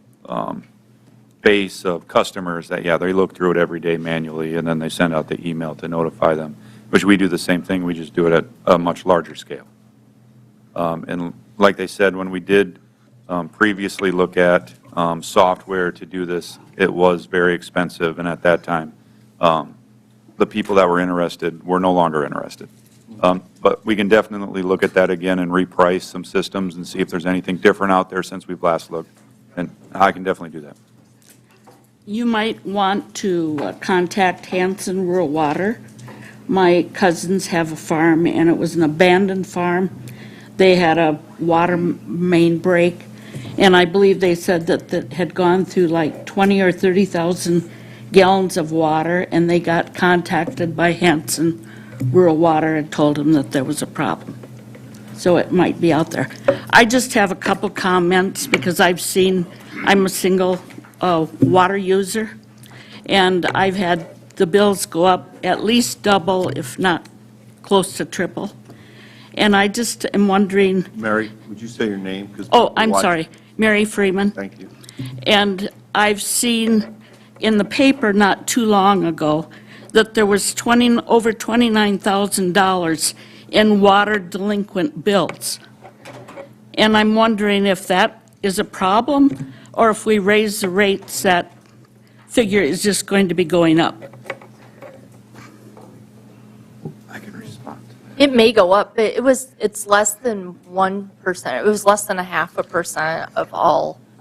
base of customers that, yeah, they look through it every day manually, and then they send out the email to notify them, which we do the same thing, we just do it at a much larger scale. And like they said, when we did previously look at software to do this, it was very expensive, and at that time, the people that were interested were no longer interested. But we can definitely look at that again and reprice some systems and see if there's anything different out there since we've last looked. And I can definitely do that. You might want to contact Hanson Rural Water. My cousins have a farm, and it was an abandoned farm. They had a water main break, and I believe they said that had gone through like 20 or 30,000 gallons of water, and they got contacted by Hanson rural water and told them that there was a problem. So it might be out there. I just have a couple comments because I'm a single water user, and I've had the bills go up at least double, if not close to triple. And I just am wondering. Mary, would you say your name? 'Cause Oh, people I'm watch. sorry, Mary Freeman. Thank you. And I've seen in the paper not too long ago that there was over $29,000 in water delinquent bills. And I'm wondering if that is a problem, or if we raise the rates, that figure is just going to be going up. I can respond. It may go up, but it's less than 1%. It was less than 0.5%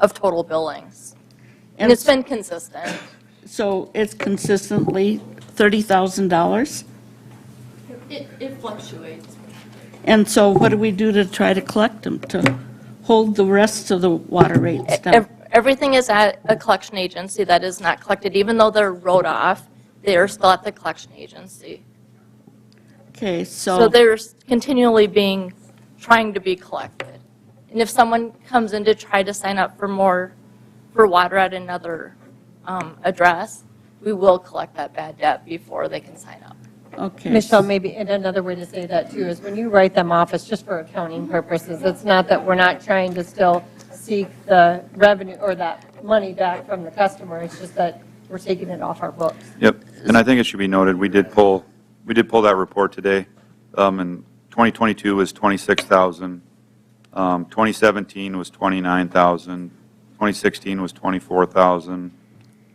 of total billings. And it's been consistent. So it's consistently $30,000? It fluctuates. And so what do we do to try to collect them, to hold the rest of the water rates down? Everything is at a collection agency that is not collected. Even though they're wrote off, they are still at the collection agency. Okay, So they're continually trying to be collected. And if someone comes in to try to sign up for water at another address, we will collect that bad debt before they can sign up. Okay. Michelle, maybe, and another way to say that too is when you write them off, it's just for accounting purposes. It's not that we're not trying to still seek the revenue or that money back from the customer. It's just that we're taking it off our books. Yep, and I think it should be noted, we did pull that report today. And 2022 was 26,000, 2017 was 29,000, 2016 was 24,000,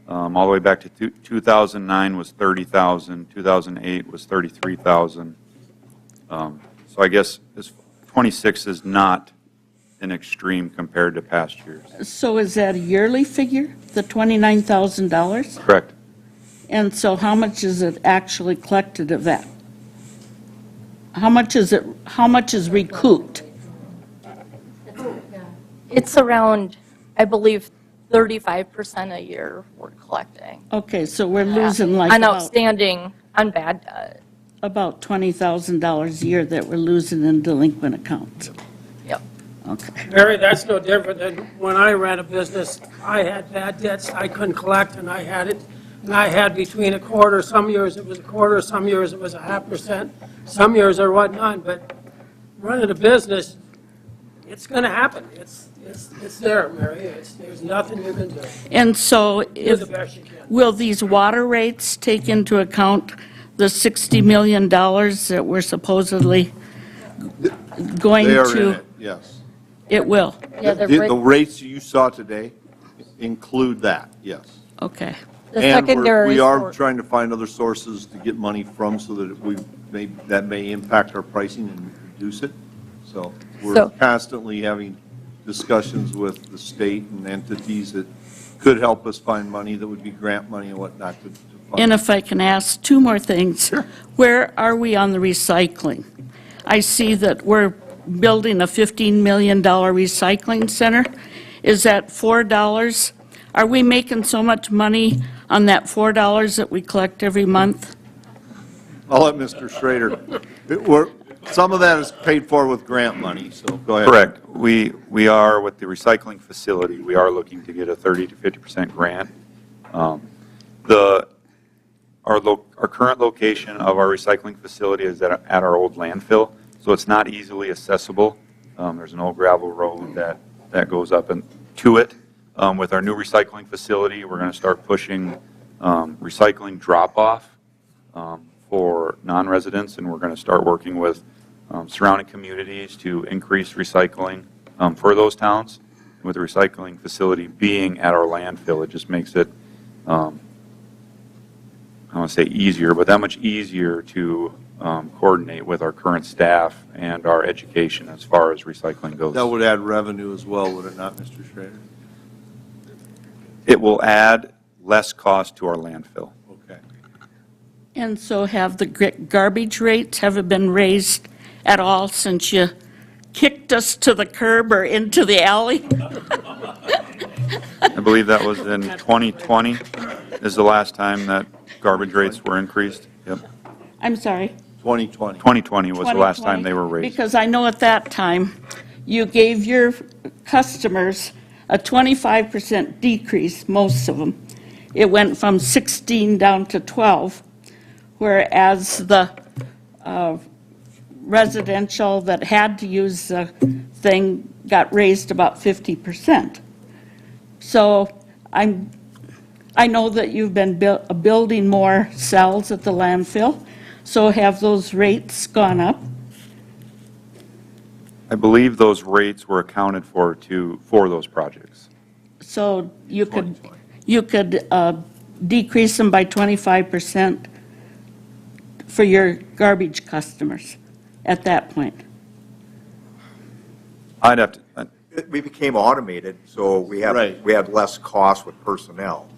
all the way back to 2009 was 30,000, 2008 was 33,000. So I guess 26 is not an extreme compared to past years. So is that a yearly figure, the $29,000? Correct. And so how much is it actually collected of that? How much is recouped? It's around, I believe, 35% a year we're collecting. Okay, so we're losing like On about outstanding, on bad debt. about $20,000 a year that we're losing in delinquent accounts. Yep. Okay. Mary, that's no different than when I ran a business. I had bad debts I couldn't collect, and I had it. And I had between a quarter, some years it was a quarter, some years it was 0.5%, some years there was none. But running a business, it's going to happen. It's there, Mary. There's nothing you can do. And so Do the best you can. will these water rates take into account the $60 million that we're supposedly going They are in to? it, yes. It will? Yeah, The rates you saw today include that, yes. Okay. The And secondary we are source- trying to find other sources to get money from so that that may impact our pricing and reduce it. So we're So- constantly having discussions with the state and entities that could help us find money that would be grant money and whatnot to fund. And if I can ask two more things. Where are we on the recycling? I see that we're building a $15 million recycling center. Is that $4? Are we making so much money on that $4 that we collect every month? I'll let Mr. Schrader, some of that is paid for with grant money, so go ahead. Correct. We are, with the recycling facility, we are looking to get a 30 to 50% grant. Our current location of our recycling facility is at our old landfill, so it's not easily accessible. There's an old gravel road that goes up to it. With our new recycling facility, we're going to start pushing recycling drop-off for non-residents, and we're going to start working with surrounding communities to increase recycling for those towns. With the recycling facility being at our landfill, it just makes it, I don't want to say easier, but that much easier to coordinate with our current staff and our education as far as recycling goes. That would add revenue as well, would it not, Mr. Schrader? It will add less cost to our landfill. Okay. And so have the garbage rates, have it been raised at all since you kicked us to the curb or into the alley? I believe that was in 2020 is the last time that garbage rates were increased. Yep. I'm sorry. 2020. 2020 was the last time they were 2020, raised. Because I know at that time, you gave your customers a 25% decrease, most of them. It went from 16 down to 12, whereas the residential that had to use the thing got raised about 50%. So I know that you've been building more cells at the landfill, so have those rates gone up? I believe those rates were accounted for those projects. So you could decrease them by 25% for your garbage customers at that point? I'd have to, We became automated, so we had less cost with personnel.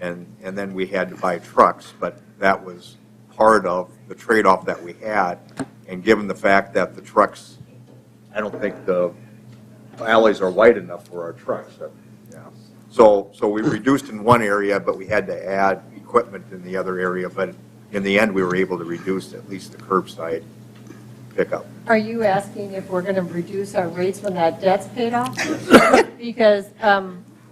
And then we had to buy trucks, but that was part of the trade-off that we had. And given the fact that the trucks, I don't think the alleys are wide enough for our trucks. So we reduced in one area, but we had to add equipment in the other area. But in the end, we were able to reduce at least the curbside pickup. Are you asking if we're going to reduce our rates when that debt's paid off? Because,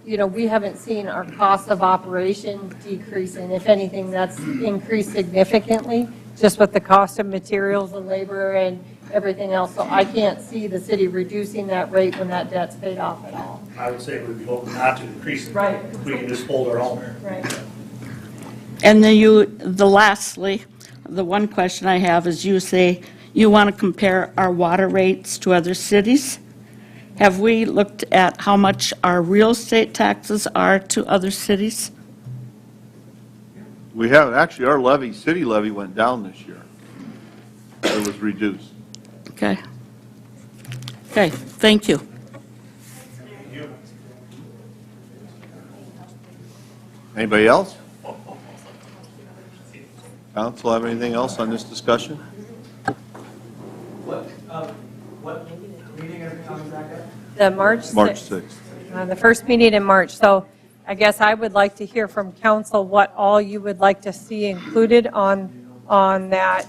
we haven't seen our cost of operation decrease, and if anything, that's increased significantly, just with the cost of materials and labor and everything else. So I can't see the city reducing that rate when that debt's paid off at all. I would say we'd be hoping not to increase it. Right. If we can just hold our own. Right. And then lastly, the one question I have is you say you want to compare our water rates to other cities. Have we looked at how much our real estate taxes are to other cities? We have, actually, our levy, city levy went down this year. It was reduced. Okay. Okay, thank you. Anybody else? Council have anything else on this discussion? What meeting are we coming back at? The March 6th. March 6th. The first meeting in March. So I guess I would like to hear from council what all you would like to see included on that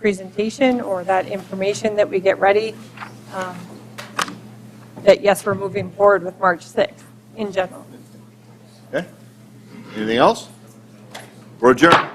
presentation or that information that we get ready. That, yes, we're moving forward with March 6th in general. Okay. Anything else? We're adjourned.